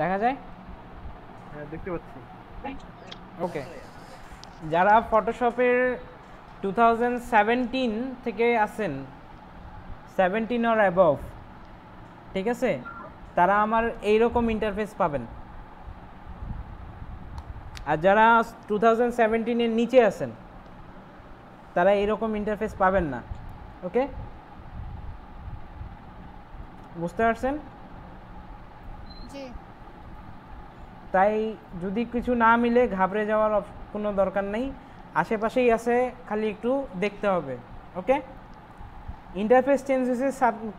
দেখা যায়? হ্যাঁ দেখতে পাচ্ছি। ওকে, যারা ফটোশপের 2017 থেকে আছেন, 17 অর অ্যাবভ, ঠিক আছে, তারা আমার এইরকম ইন্টারফেস পাবেন। আর যারা 2017-এর নিচে আছেন তারা এইরকম ইন্টারফেস পাবেন না। ওকে, বুঝতে পারছেন? জি। তাই যদি কিছু না মিলে ঘাবড়ে যাওয়ার কোনো দরকার নেই, আশেপাশেই আছে, খালি একটু দেখতে হবে। ওকে, ইন্টারফেস চেঞ্জ হয়েছে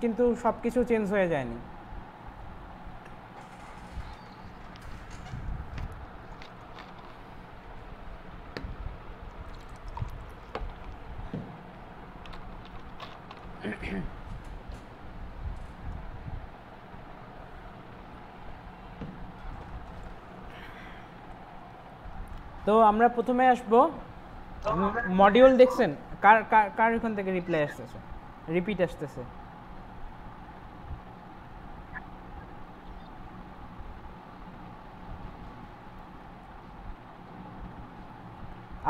কিন্তু সব কিছু চেঞ্জ হয়ে যায়নি। তো আমরা প্রথমে আসবো মডিউল। দেখছেন কার কার কার এখান থেকে রিপ্লাই আসতেছে, রিপিট আসতেছে?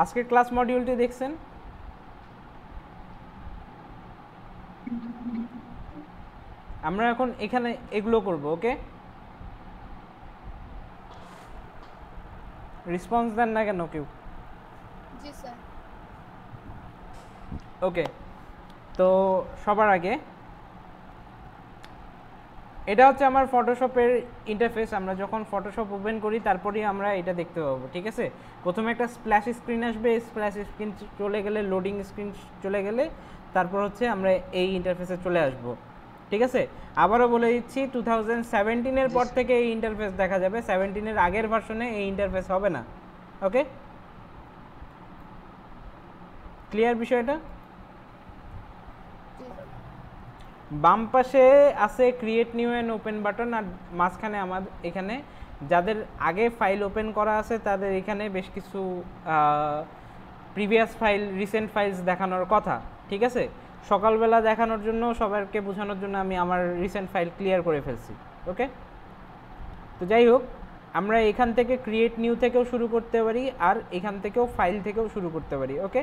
আজকের ক্লাস মডিউলটি দেখছেন? আমরা এখন এখানে এগুলো করব। ওকে, রেসপন্স দেন না কেন কেউ? জি স্যার। ওকে, তো সবার আগে এটা হচ্ছে আমার ফটোশপের ইন্টারফেস। আমরা যখন ফটোশপ ওপেন করি তারপরেই আমরা এটা দেখতে পাবো। ঠিক আছে, প্রথমে একটা স্প্ল্যাশ স্ক্রিন আসবে, স্প্ল্যাশ স্ক্রিন চলে গেলে, লোডিং স্ক্রিন চলে গেলে তারপর হচ্ছে আমরা এই ইন্টারফেসে চলে আসব। ঠিক আছে, আবারও বলে দিচ্ছি 2017-এর পর থেকে এই ইন্টারফেস দেখা যাবে, 17-এর আগের ভার্সনে এই ইন্টারফেস হবে না। ওকে, ক্লিয়ার বিষয়টা? বাম পাশে আছে create new and open button, আর মাঝখানে আমাদের এখানে যাদের আগে ফাইল ওপেন করা আছে তাদের এখানে বেশ কিছু প্রিভিয়াস ফাইল, রিসেন্ট ফাইলস দেখানোর কথা। ঠিক আছে, সকালবেলা দেখানোর জন্য, সবাইকে বোঝানোর জন্য আমি আমার রিসেন্ট ফাইল ক্লিয়ার করে ফেলছি। ওকে, তো যাই হোক, আমরা এখান থেকে ক্রিয়েট নিউ থেকেও শুরু করতে পারি, আর এখান থেকেও ফাইল থেকেও শুরু করতে পারি। ওকে,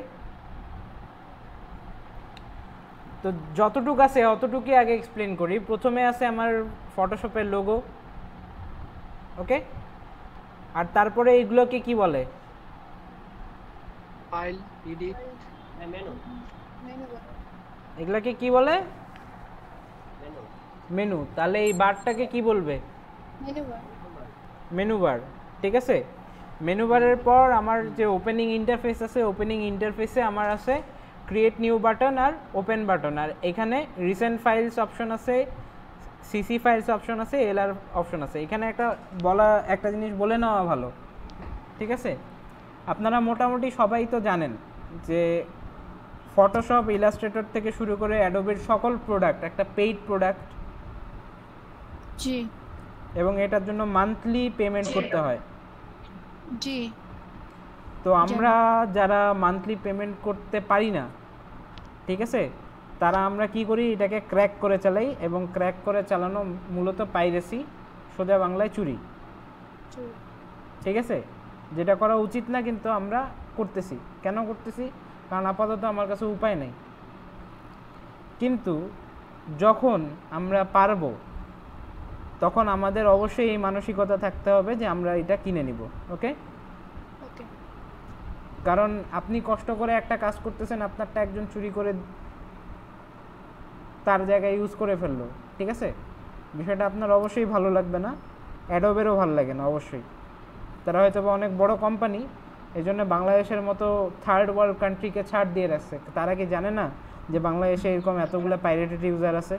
তো যতটুক আছে অতটুকুই আগে এক্সপ্লেন করি। প্রথমে আছে আমার ফটোশপের লোগো। ওকে, আর তারপরে এইগুলোকে কি বলে? File, edit, menu. এগুলাকে কি বলে? মেনু। তাহলে এই বারটাকে কি বলবে? Menu bar. ঠিক আছে, মেনু বারের পর আমার যে ওপেনিং ইন্টারফেস আছে, ওপেনিং ইন্টারফেসে আমার আছে ক্রিয়েট নিউ বাটন আর ওপেন বাটন, আর এখানে রিসেন্ট ফাইলস অপশন আছে, সিসি ফাইলস অপশন আছে, এলআর অপশন আছে। এখানে একটা জিনিস বলে নেওয়া ভালো। ঠিক আছে, আপনারা মোটামুটি সবাই তো জানেন যে ফটোশপ, ইলাস্ট্রেটর থেকে শুরু করে অ্যাডোবের সকল প্রোডাক্ট একটা পেইড প্রোডাক্ট। জি। এবং এটার জন্য মান্থলি পেমেন্ট করতে হয়। জি। তো আমরা যারা মান্থলি পেমেন্ট করতে পারি না, ঠিক আছে, তারা আমরা কি করি, এটাকে ক্র্যাক করে চালাই, এবং ক্র্যাক করে চালানো মূলত পাইরেসি, সোজা বাংলায় চুরি। ঠিক আছে, যেটা করা উচিত না, কিন্তু আমরা করতেছি। কেন করতেছি? কারণ আপাতত আমার কাছে উপায় নেই। কিন্তু যখন আমরা পারবো তখন আমাদের অবশ্যই এই মানসিকতা থাকতে হবে যে আমরা এটা কিনে নিব। ওকে, কারণ আপনি কষ্ট করে একটা কাজ করতেছেন, আপনারটা একজন চুরি করে তার জায়গায় ইউজ করে ফেললো। ঠিক আছে, বিষয়টা আপনার অবশ্যই ভালো লাগবে না, অ্যাডোবেরও ভালো লাগে না অবশ্যই। তারা হয়তো বা অনেক বড় কোম্পানি, এই জন্য বাংলাদেশের মতো থার্ড ওয়ার্ল্ড কান্ট্রিকে ছাড় দিয়ে রাখছে। তারা কি জানে না যে বাংলাদেশে এরকম এতগুলো পাইরেটেড ইউজার আছে?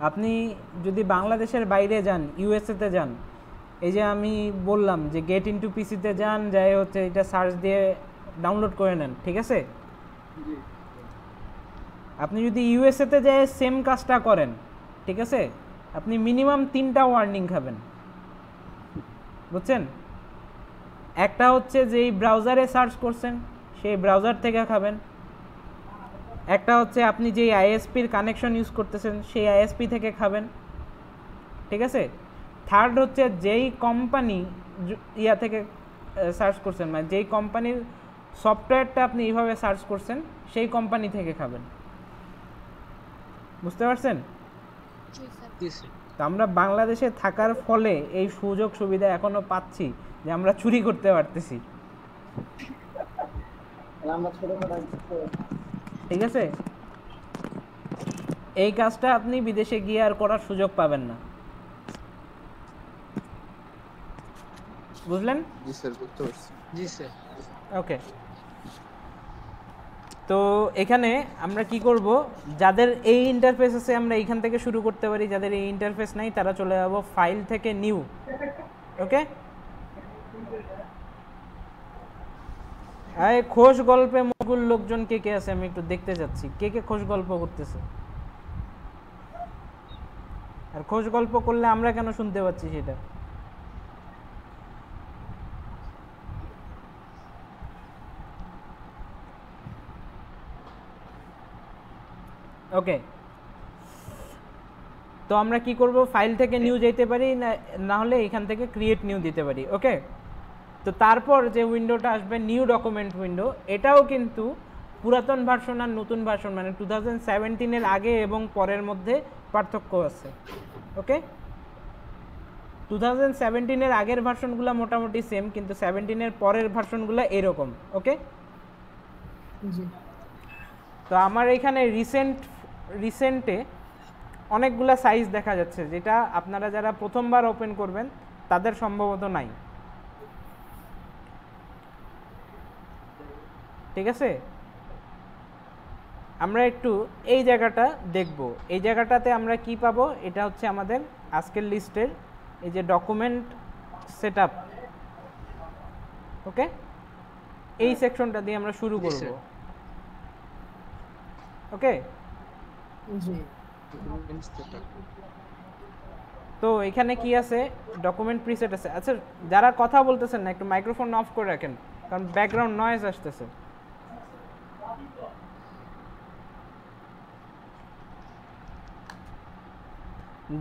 আপনি যদি বাংলাদেশের বাইরে যান, ইউএসএতে যান, এই যে আমি বললাম যে গেট ইনটু পিসিতে যান, যাই হচ্ছে এটা সার্চ দিয়ে ডাউনলোড করে নেন। ঠিক আছে, আপনি যদি ইউএসএতে যায় সেম কাজটা করেন, ঠিক আছে, আপনি মিনিমাম 3টা ওয়ার্নিং খাবেন। বুঝছেন? একটা হচ্ছে যে এই ব্রাউজারে সার্চ করছেন সেই ব্রাউজার থেকে খাবেন, একটা হচ্ছে আপনি যেই আইএসপির কানেকশন ইউজ করতেছেন সেই আইএসপি থেকে খাবেন, ঠিক আছে। থার্ড হচ্ছে যেই কোম্পানি ইয়া থেকে সার্চ করছেন, মানে যেই কোম্পানির সফটওয়্যারটা আপনি এইভাবে সার্চ করছেন সেই কোম্পানি থেকে খাবেন। বুঝতে পারছেন? জি স্যার। জি স্যার। তো আমরা বাংলাদেশে থাকার ফলে এই সুযোগ সুবিধা এখনো পাচ্ছি যে আমরা চুরি করতে পারতেছি। ঠিক আছে, এই কাজটা আপনি বিদেশে গিয়ে আর করার সুযোগ পাবেন না। বুঝলেন? জি স্যার, বুঝতে পারছি। জি স্যার। ওকে, তো এখানে আমরা কি করব, যাদের এই ইন্টারফেস আছে আমরা এইখান থেকে শুরু করতে পারি, যাদের এই ইন্টারফেস নাই তারা চলে যাব ফাইল থেকে নিউ। ওকে, এই খোশ গল্পে মগুল লোকজন কে কে আছে আমি একটু দেখতে যাচ্ছি, কে কে খোশ গল্প করতেছে। আর খোশ গল্প করলে আমরা কেন শুনতে পাচ্ছি সেটা? ওকে, তো আমরা কি করব, ফাইল থেকে নিউ যেতে পারি, না হলে এখান থেকে ক্রিয়েট নিউ দিতে পারি। ওকে, তো তারপর যে উইন্ডোটা আসবে নিউ ডকুমেন্ট উইন্ডো, এটাও কিন্তু পুরাতন ভার্সন আর নতুন ভার্সন মানে 2017-এর আগে এবং পরের মধ্যে পার্থক্য আছে। ওকে, 2017-এর আগের ভার্সনগুলো মোটামুটি সেম, কিন্তু 17-এর পরের ভার্সনগুলো এরকম। ওকে, জি তো আমার এখানে রিসেন্টে অনেকগুলা সাইজ দেখা যাচ্ছে, যেটা আপনারা যারা প্রথমবার ওপেন করবেন তাদের সম্ভবত নাই। ঠিক আছে, আমরা একটু এই জায়গাটা দেখব। এই জায়গাটাতে আমরা কি পাবো, এটা হচ্ছে আমাদের আজকের লিস্টের এই যে ডকুমেন্ট সেটআপ। ওকে, এই সেকশনটা দিয়ে আমরা শুরু করব। ওকে, জি তো এখানে কি আছে, ডকুমেন্ট প্রিসেট আছে। আচ্ছা, যারা কথা বলতেছেন না একটু মাইক্রোফোন অফ করে রাখেন, কারণ ব্যাকগ্রাউন্ড নয়েজ আসতেছে।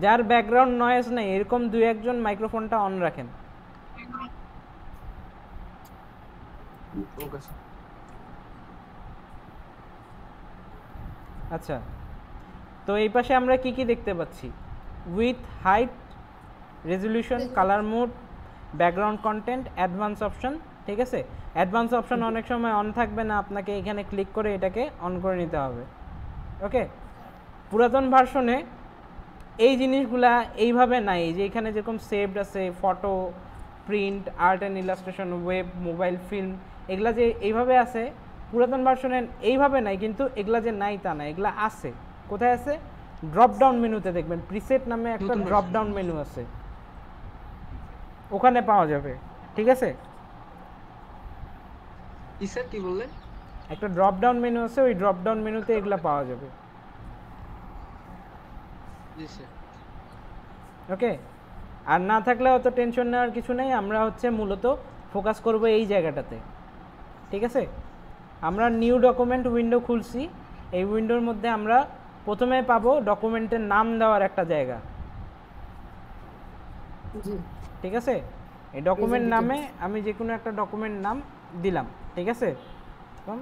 যার ব্যাকগ্রাউন্ড নয়েজ নেই এরকম দুই একজন মাইক্রোফোনটা অন রাখেন। Okay sir. আচ্ছা, তো এই পাশে আমরা কি কি দেখতে পাচ্ছি, with, height, resolution, colour mode, background content, advance option. ঠিক আছে, অ্যাডভান্স অপশন অনেক সময় অন থাকবে না, আপনাকে এখানে ক্লিক করে এটাকে অন করে নিতে হবে। ওকে, পুরাতন ভার্সনে এই জিনিসগুলা এইভাবে নাই, যে এখানে যেরকম সেভড আছে, photo, print, art and illustration, web, mobile, film, এগুলা যে এইভাবে আছে পুরাতন ভার্সনে এইভাবে নাই, কিন্তু এগুলা যে নাই তা না, এগুলা আছে। কোথায় আছে? ড্রপ ডাউন মেনুতে দেখবেন প্রিসেট নামে একটা ড্রপ ডাউন মেনু আছে, ওখানে পাওয়া যাবে। ঠিক আছে, জি স্যার, কি বললেন? একটা ড্রপ ডাউন মেনু আছে, ওই ড্রপ ডাউন মেনুতে এগুলা পাওয়া যাবে। জি স্যার। ওকে, আর না থাকলে অত টেনশন নেওয়ার কিছু নেই, আমরা হচ্ছে মূলত ফোকাস করব এই জায়গাটাতে। ঠিক আছে, আমরা নিউ ডকুমেন্ট উইন্ডো খুলছি, এই উইন্ডোর মধ্যে আমরা প্রথমে পাবো ডকুমেন্টের নাম দেওয়ার একটা জায়গা। জি ঠিক আছে, এই ডকুমেন্ট নামে আমি যে কোনো একটা ডকুমেন্ট নাম দিলাম। ঠিক আছে, এখন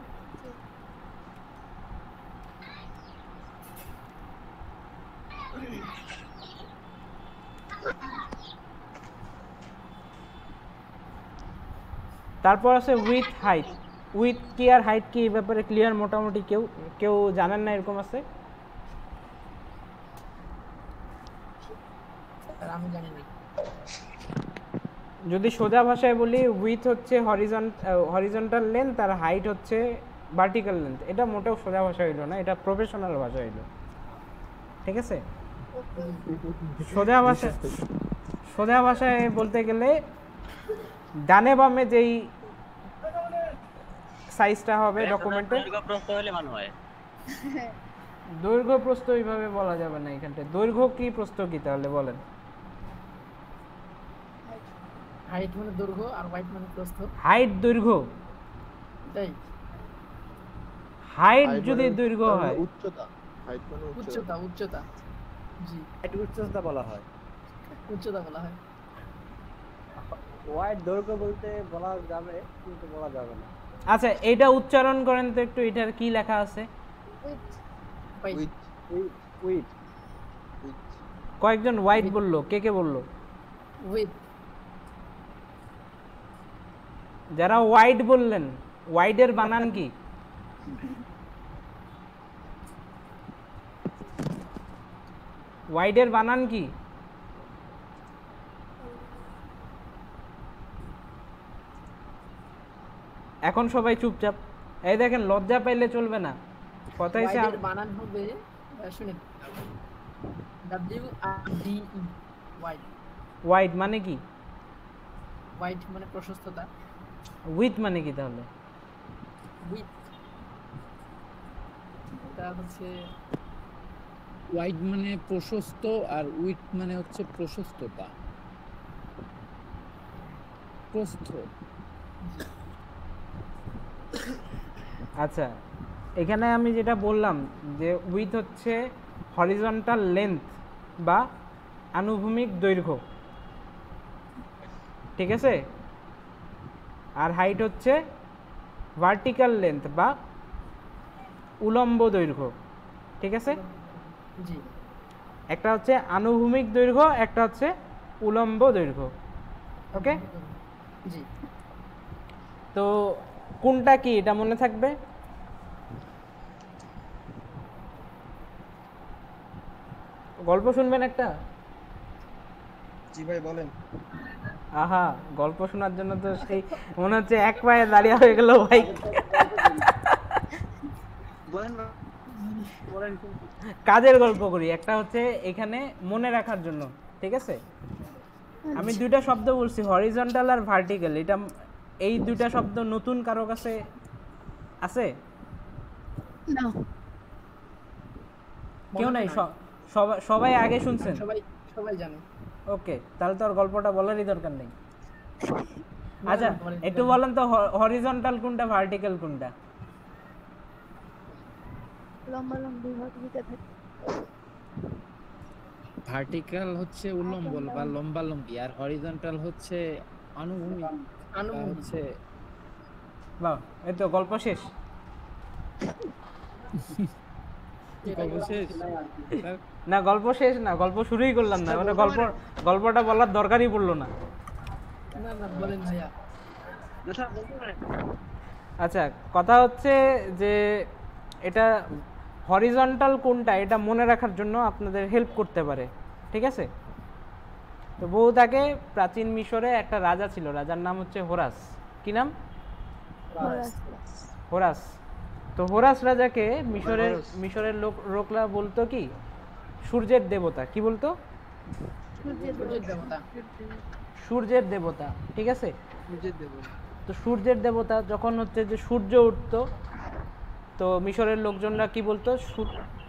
তারপর আছে উইথ, হাইট। উইথ কি আর হাইট কি এই ব্যাপারে ক্লিয়ার মোটামুটি কেউ কেউ জানেন না এরকম আছে? আর আমি জানি না। যদি সোজা ভাষায় বলি, উইথ হচ্ছে হরিজন্টাল লেন্থ আর হাইট হচ্ছে ভার্টিক্যাল লেন্থ। এটা মোটেও সোজা ভাষা হইলো না, এটা প্রফেশনাল ভাষা হইলো। ঠিক আছে, সোজা ভাষায় বলতে গেলে ডানে বামে যেই সাইজটা হবে ডকুমেন্টের, দৈর্ঘ্য প্রস্থ এইভাবে বলা যাবে না এখানটায়। দৈর্ঘ্য কি প্রস্থ কি তাহলে বলেন? হাইট মানে দৈর্ঘ্য আর হোয়াইট মানে প্রস্থ। হাইট দৈর্ঘ্য, তাই হাইট যদি দৈর্ঘ্য হয়, উচ্চতা, হাইট মানে উচ্চতা। উচ্চতা উচ্চতা জি এটা উচ্চতা বলা হয়। উচ্চতা বলা হয়। ওয়াইড দৈর্ঘ্য বলতে বলা যাবে কিন্তু বলা যাবে না। আচ্ছা এটা উচ্চারণ করেন তো একটু, এটার কি লেখা আছে? Width. White. With weed with কয়েকজন হোয়াইট বললো, কে বললো? Width. যারা হোয়াইট বললেন, হোয়াইটের বানান কি? হোয়াইটের বানান কি? এখন সবাই চুপচাপ। এই দেখেন, লজ্জা পাইলে চলবে না। কথা হচ্ছে White এর বানান হবে শুনেন WIDE white. হোয়াইট মানে কি? White মানে প্রশস্ততা, উইথ মানে কি তাহলে? width এটা হচ্ছে ওয়াইড মানে প্রশস্ত আর উইথ মানে হচ্ছে প্রশস্ততা, প্রস্থ। আচ্ছা, এখানে আমি যেটা বললাম যে উইথ হচ্ছে হরিজন্টাল লেন্থ বা আনুভূমিক দৈর্ঘ্য, ঠিক আছে? আর হাইট হচ্ছে ভার্টিক্যাল লেন্থ বা উলম্ব দৈর্ঘ্য, ঠিক আছে? জি একটা হচ্ছে আনুভূমিক দৈর্ঘ্য, একটা হচ্ছে উলম্ব দৈর্ঘ্য, ওকে? জি তো কোনটা কি এটা মনে থাকবে? গল্প শুনবেন একটা? জি ভাই বলেন। আহা, গল্প শোনার জন্য তো সেই মনে হচ্ছে এক পায়ে দাঁড়িয়ে হয়ে গেল ভাই। বলেন না। বলেন কিন্তু। কাজের গল্প করি। একটা হচ্ছে এখানে মনে রাখার জন্য, ঠিক আছে? আমি দুইটা শব্দ বলছি, হরিজন্টাল আর ভার্টিক্যাল। এটা এই দুইটা শব্দ নতুন কারো কাছে আছে? No. কেউ নাই? সবাই আগে শুনছেন? সবাই সবাই জানে। ওকে, তাহলে তো আর গল্পটা বলারই দরকার নেই। না, আচ্ছা, না, বলেন, একটু বলেন তো হরিজন্টাল কোনটা, ভার্টিক্যাল কোনটা? লম্বা লম্বি হতে থাকে। ভার্টিক্যাল হচ্ছে উল্লম্ব বা লম্বালম্বি, আর হরিজন্টাল হচ্ছে আনুভূমিক বা আনুভূমিক। হচ্ছে বাহ, এই তো গল্প শেষ। শেষ। না, গল্প শেষ না, গল্প শুরুই করলাম না, মানে গল্পটা বলার দরকারই পড়লো না। না না বলেন ভাইয়া। আচ্ছা, কথা হচ্ছে যে এটা হরিজন্টাল কোনটা এটা মনে রাখার জন্য আপনাদের হেল্প করতে পারে, ঠিক আছে? তো বহুত আগে প্রাচীন মিশরে একটা রাজা ছিল, রাজার নাম হচ্ছে হোরাস। কি নাম? হোরাস। তো হোরাস রাজাকে মিশরের লোকরা বলতো কি? সূর্যের দেবতা। কি বলতো? সূর্যের দেবতা। সূর্যের দেবতা, ঠিক আছে? সূর্যের দেব। তো সূর্যের দেবতা যখন হচ্ছে যে সূর্য উঠতো, তো মিশরের লোকজনরা কি বলতো?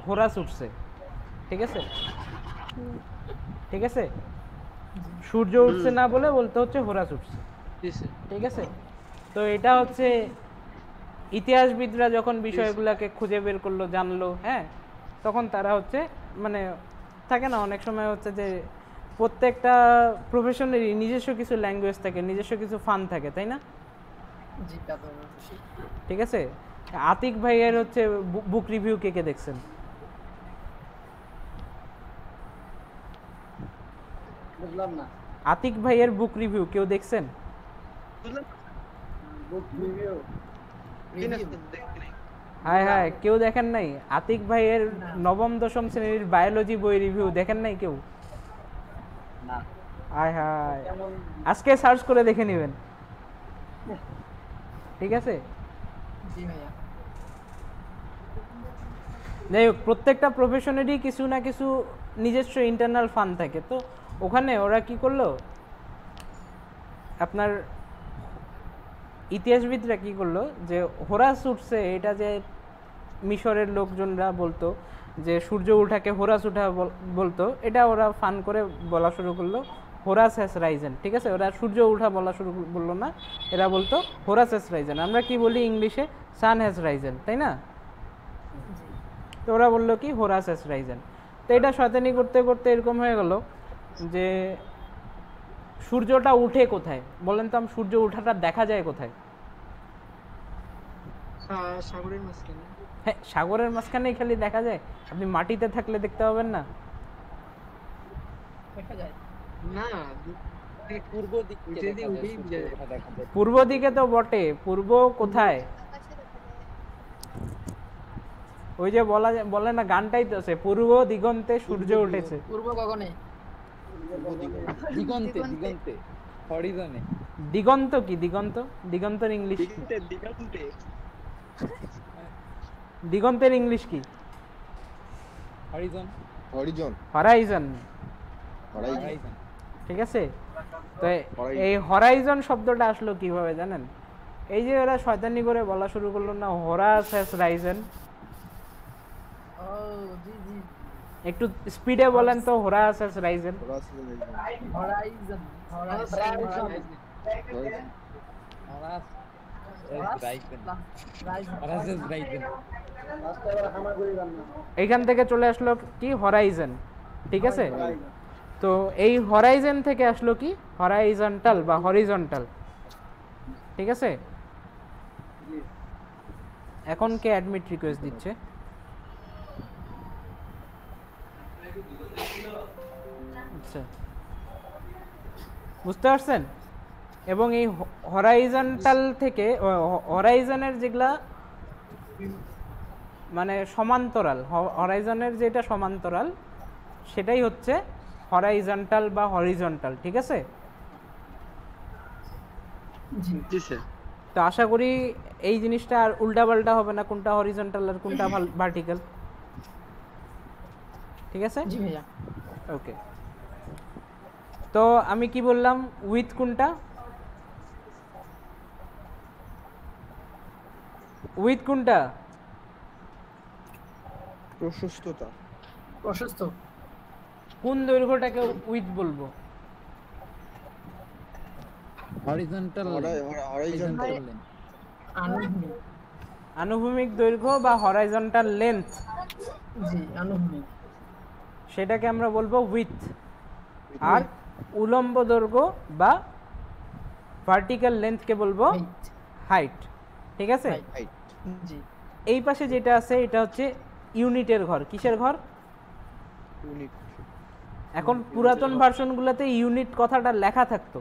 হোরাস উঠছে, ঠিক আছে? ঠিক আছে, সূর্য উঠছে না বলে বলতে হচ্ছে হোরাস উঠছে, জি স্যার। ঠিক আছে? তো এটা হচ্ছে ইতিহাসবিদরা যখন বিষয়গুলোকে খুঁজে বের করলো, জানলো, হ্যাঁ, তখন তারা হচ্ছে মানে থাকে না অনেক সময় হচ্ছে যে প্রত্যেকটা প্রফেশনেরই নিজস্ব কিছু ল্যাঙ্গুয়েজ থাকে, নিজস্ব কিছু ফান থাকে, তাই না? জি তা তো অবশ্যই। ঠিক আছে। আতিক ভাইয়ের হচ্ছে বুক রিভিউ কে কে দেখছেন? বুঝলাম না। আতিক ভাইয়ের বুক রিভিউ কেউ দেখছেন? বুক রিভিউ হায় হায়, কেউ দেখেন নাই? আতিক ভাইয়ের নবম দশম শ্রেণীর বায়োলজি বই রিভিউ দেখেন নাই কেউ? না। হায় হায়, আজকে সার্চ করে দেখে নেবেন, ঠিক আছে? জি ভাইয়া। যাই হোক, প্রত্যেকটা প্রফেশনেরই কিছু না কিছু নিজস্ব ইন্টারনাল ফান থাকে। তো ওখানে ওরা কি করলো, আপনার ইতিহাসবিদরা কি করলো, যে হোরাস উঠছে এটা যে মিশরের লোকজনরা বলতো যে সূর্য উঠাকে হোরাস উঠা বলতো, এটা ওরা ফান করে বলা শুরু করলো হোরাস হ্যাজ রাইজেন, ঠিক আছে? ওরা সূর্য উঠা বলা শুরু বললো না, এরা বলতো হোরাস হ্যাজ রাইজেন। আমরা কি বলি ইংলিশে? সান হ্যাজ রাইজেন, তাই না? তো ওরা বললো কি হোরাস হ্যাজ রাইজেন। তো এটা শয়তানি করতে করতে এরকম হয়ে গেল যে সূর্যটা উঠে কোথায়, বলেন তো আমি, সূর্য ওঠাটা দেখা যায় কোথায়? সাগরের মাঝখানে। হ্যাঁ, সাগরের মাঝখানেই খালি দেখা যায়, আপনি মাটিতে থাকলে দেখতে পাবেন না। দেখা যায় না, পূর্ব দিক থেকে উঠে দেখা যায়, উঠেই সূর্য যায়। ওঠা দেখা যায়। পূর্ব দিকে তো বটে, পূর্ব কোথায়? আকাশে দেখা যায়। ওই যে বলে না, গানটাই তো আছে, পূর্ব দিগন্তে সূর্য উঠেছে। পূর্ব গগনে। দিগন্তে, দিগন্তে, হরিজনে। দিগন্ত কি? দিগন্ত, দিগন্তের ইংলিশ কি? দিগন্তে। দিগন্তের ইংলিশ কি? Harijan, Harijan, Horizon. Horizon. Horizon. ঠিক আছে, তো Horizon. এই হরাইজন শব্দটা আসলো কিভাবে জানেন? এই যে এরা শয়তানি করে বলা শুরু করলো না, হোরাস হ্যাজ রাইজেন। ও জি জি। একটু স্পিডে বলেন তো, Horace has Ryzen. Horizon. Harrah's S Ryzen. Harrah's S Ryzen. রাস্তায় আবার হামাগুড়ি রান্না। এইখান থেকে চলে আসলো কি? হরাইজন। ঠিক আছে, তো এই হরাইজন থেকে আসলো কি? হরাইজন্টাল বা হরিজন্টাল। ঠিক আছে, এখন কে অ্যাডমিট রিকোয়েস্ট দিচ্ছে? আচ্ছা, বুঝতে পারছেন? এবং এই হরাইজন্টাল থেকে হরাইজনের যেগুলা মানে সমান্তরাল, হরাইজনের যেটা সমান্তরাল সেটাই হচ্ছে হরাইজন্টাল বা হরিজন্টাল। ঠিক আছে, জি স্যার। তো আশা করি এই জিনিসটা আর উল্টাপাল্টা হবে না, কোনটা হরিজন্টাল আর কোনটা ভার্টিক্যাল। ঠিক আছে, জি ভাইয়া। ওকে। তো আমি কি বললাম? উইথ কোনটা? উইথ কোনটা? প্রশস্ততা। প্রশস্ত। কোন দৈর্ঘ্যটাকে উইথ বলবো? Horizontal, horizontal. আনুভূমিক। আনুভূমিক দৈর্ঘ্য বা হরাইজন্টাল লেন্থ, জি আনুভূমিক। সেটাকে আমরা বলবো উইথ। আর উলম্ব দৈর্ঘ্য বা ভার্টিক্যাল লেন্থকে বলবো Height. হাইট। ঠিক আছে, Height. হাইট। জি। এই পাশে যেটা আছে এটা হচ্ছে ইউনিটের ঘর। কিসের ঘর? ইউনিট। এখন পুরাতন ভার্সনগুলোতে ইউনিট কথাটা লেখা থাকতো,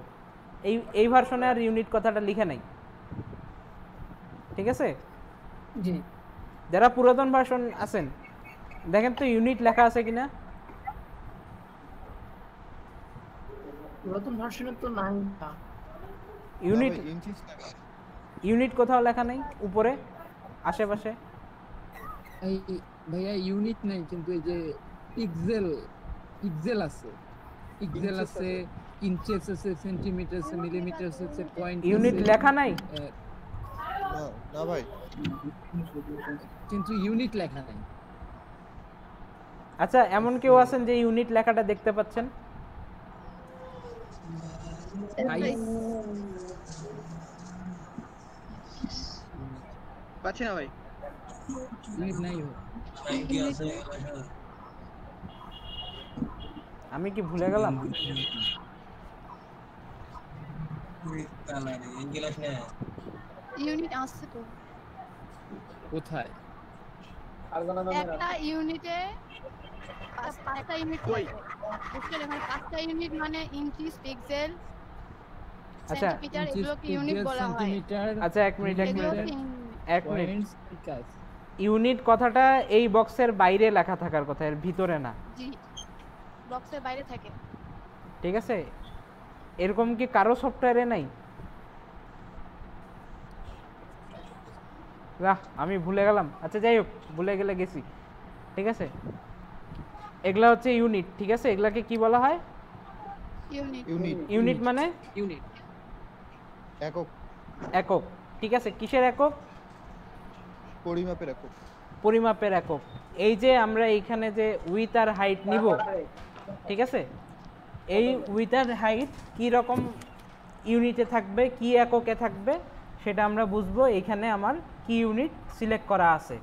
এই ভার্সনে আর ইউনিট কথাটা লিখে নাই। ঠিক আছে, জি। যারা পুরাতন ভার্সন আছেন দেখেন তো ইউনিট লেখা আছে কিনা। নতুন ভার্সনের তো নাই। ইউনিট, ইঞ্চিস লেখা। ইউনিট কোথাও লেখা নাই উপরে আশেপাশে। এই ভাইয়া ইউনিট নাই, কিন্তু এই যে পিক্সেল, পিক্সেল আছে, পিক্সেল আছে, ইঞ্চেস আছে, সেন্টিমিটার আছে, মিলিমিটার আছে, পয়েন্ট। ইউনিট লেখা নাই, না না ভাই, কিন্তু ইউনিট লেখা নাই। আচ্ছা এমন কেউ আছেন যে ইউনিট লেখাটা দেখতে পাচ্ছেন? পাচ্ছি না ভাই। ইউনিট নাই ভাই। আমি কি ভুলে গেলাম? ইউনিট আসছে তো, কোথায়? একটা ইউনিটে পাঁচটা ইউনিট কই? বুঝতে এখানে 5টা ইউনিট মানে ইঞ্চিস, পিক্সেল, আচ্ছা, সেন্টিমিটার, এগুলোকে ইউনিট বলা হয়। সেন্টিমিটার, আচ্ছা এক মিনিট, এগুলোকে এক মিনিট। পয়েন্টস, ঠিক আছে। ইউনিট কথাটা এই বক্সের বাইরে লেখা থাকার কথা, এর ভিতরে না। জি বক্সের বাইরে থাকে। ঠিক আছে, এরকম কি কারো সফটওয়্যারে নাই? বাহ, আমি ভুলে গেলাম। আচ্ছা যাই হোক, ভুলে গেলে গেছি। ঠিক আছে, এগুলা হচ্ছে ইউনিট। ঠিক আছে, এগুলাকে কি বলা হয়? ইউনিট। ইউনিট। ইউনিট মানে ইউনিট একক। একক। ঠিক আছে, কিসের একক? পরিমাপের একক। পরিমাপের একক। এই যে আমরা এইখানে যে উইথ আর হাইট নিব, ঠিক আছে, এই উইথ আর হাইট কী রকম ইউনিটে থাকবে, কি এককে থাকবে, সেটা আমরা বুঝবো। এইখানে আমার কি ইউনিট সিলেক্ট করা আছে।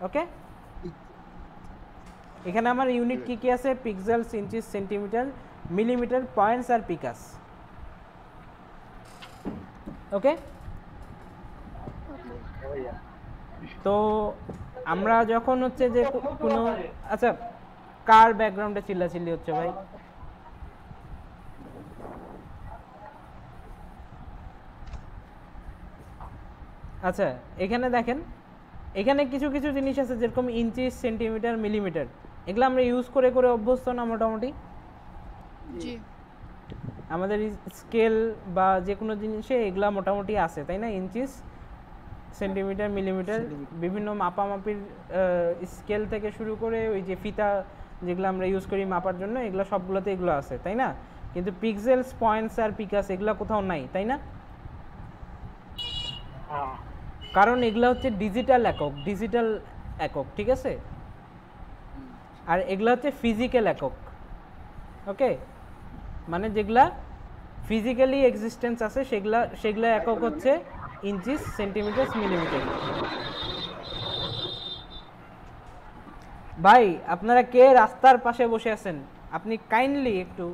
ওকে, এখানে আমার ইউনিট কি কি আছে? Pixels, inches, centimetre, millimetre points আর পিকাস। ওকে, তো আমরা যখন হচ্ছে যে কোনো, আচ্ছা কার ব্যাকগ্রাউন্ডে চিল্লাচিল্লি হচ্ছে ভাই? আচ্ছা এখানে দেখেন, এখানে কিছু কিছু জিনিস আছে যেরকম ইঞ্চি, সেন্টিমিটার, মিলিমিটার, এগুলো আমরা ইউজ করে করে অভ্যস্ত না মোটামুটি? জি আমাদের স্কেল বা যে কোনো জিনিসে এগুলা মোটামুটি আছে, তাই না? ইঞ্চিস, সেন্টিমিটার, মিলিমিটার, বিভিন্ন মাপামাপির স্কেল থেকে শুরু করে ওই যে ফিতা যেগুলো আমরা ইউজ করি মাপার জন্য, এগুলো সবগুলোতে এগুলো আছে, তাই না? কিন্তু পিক্সেলস, পয়েন্টস আর পিকাস এগুলো কোথাও নাই, তাই না? কারণ এগুলো হচ্ছে ডিজিটাল একক, ডিজিটাল একক, ঠিক আছে? আর এগুলো হচ্ছে ফিজিক্যাল একক। ওকে, মানে যেগুলা ফিজিক্যালি এক্সিস্টেন্স আছে সেগুলা একক হচ্ছে ইঞ্চিস, সেন্টিমিটার, মিলিমিটার। ভাই আপনারা কে রাস্তার পাশে বসে আছেন, আপনি কাইন্ডলি একটু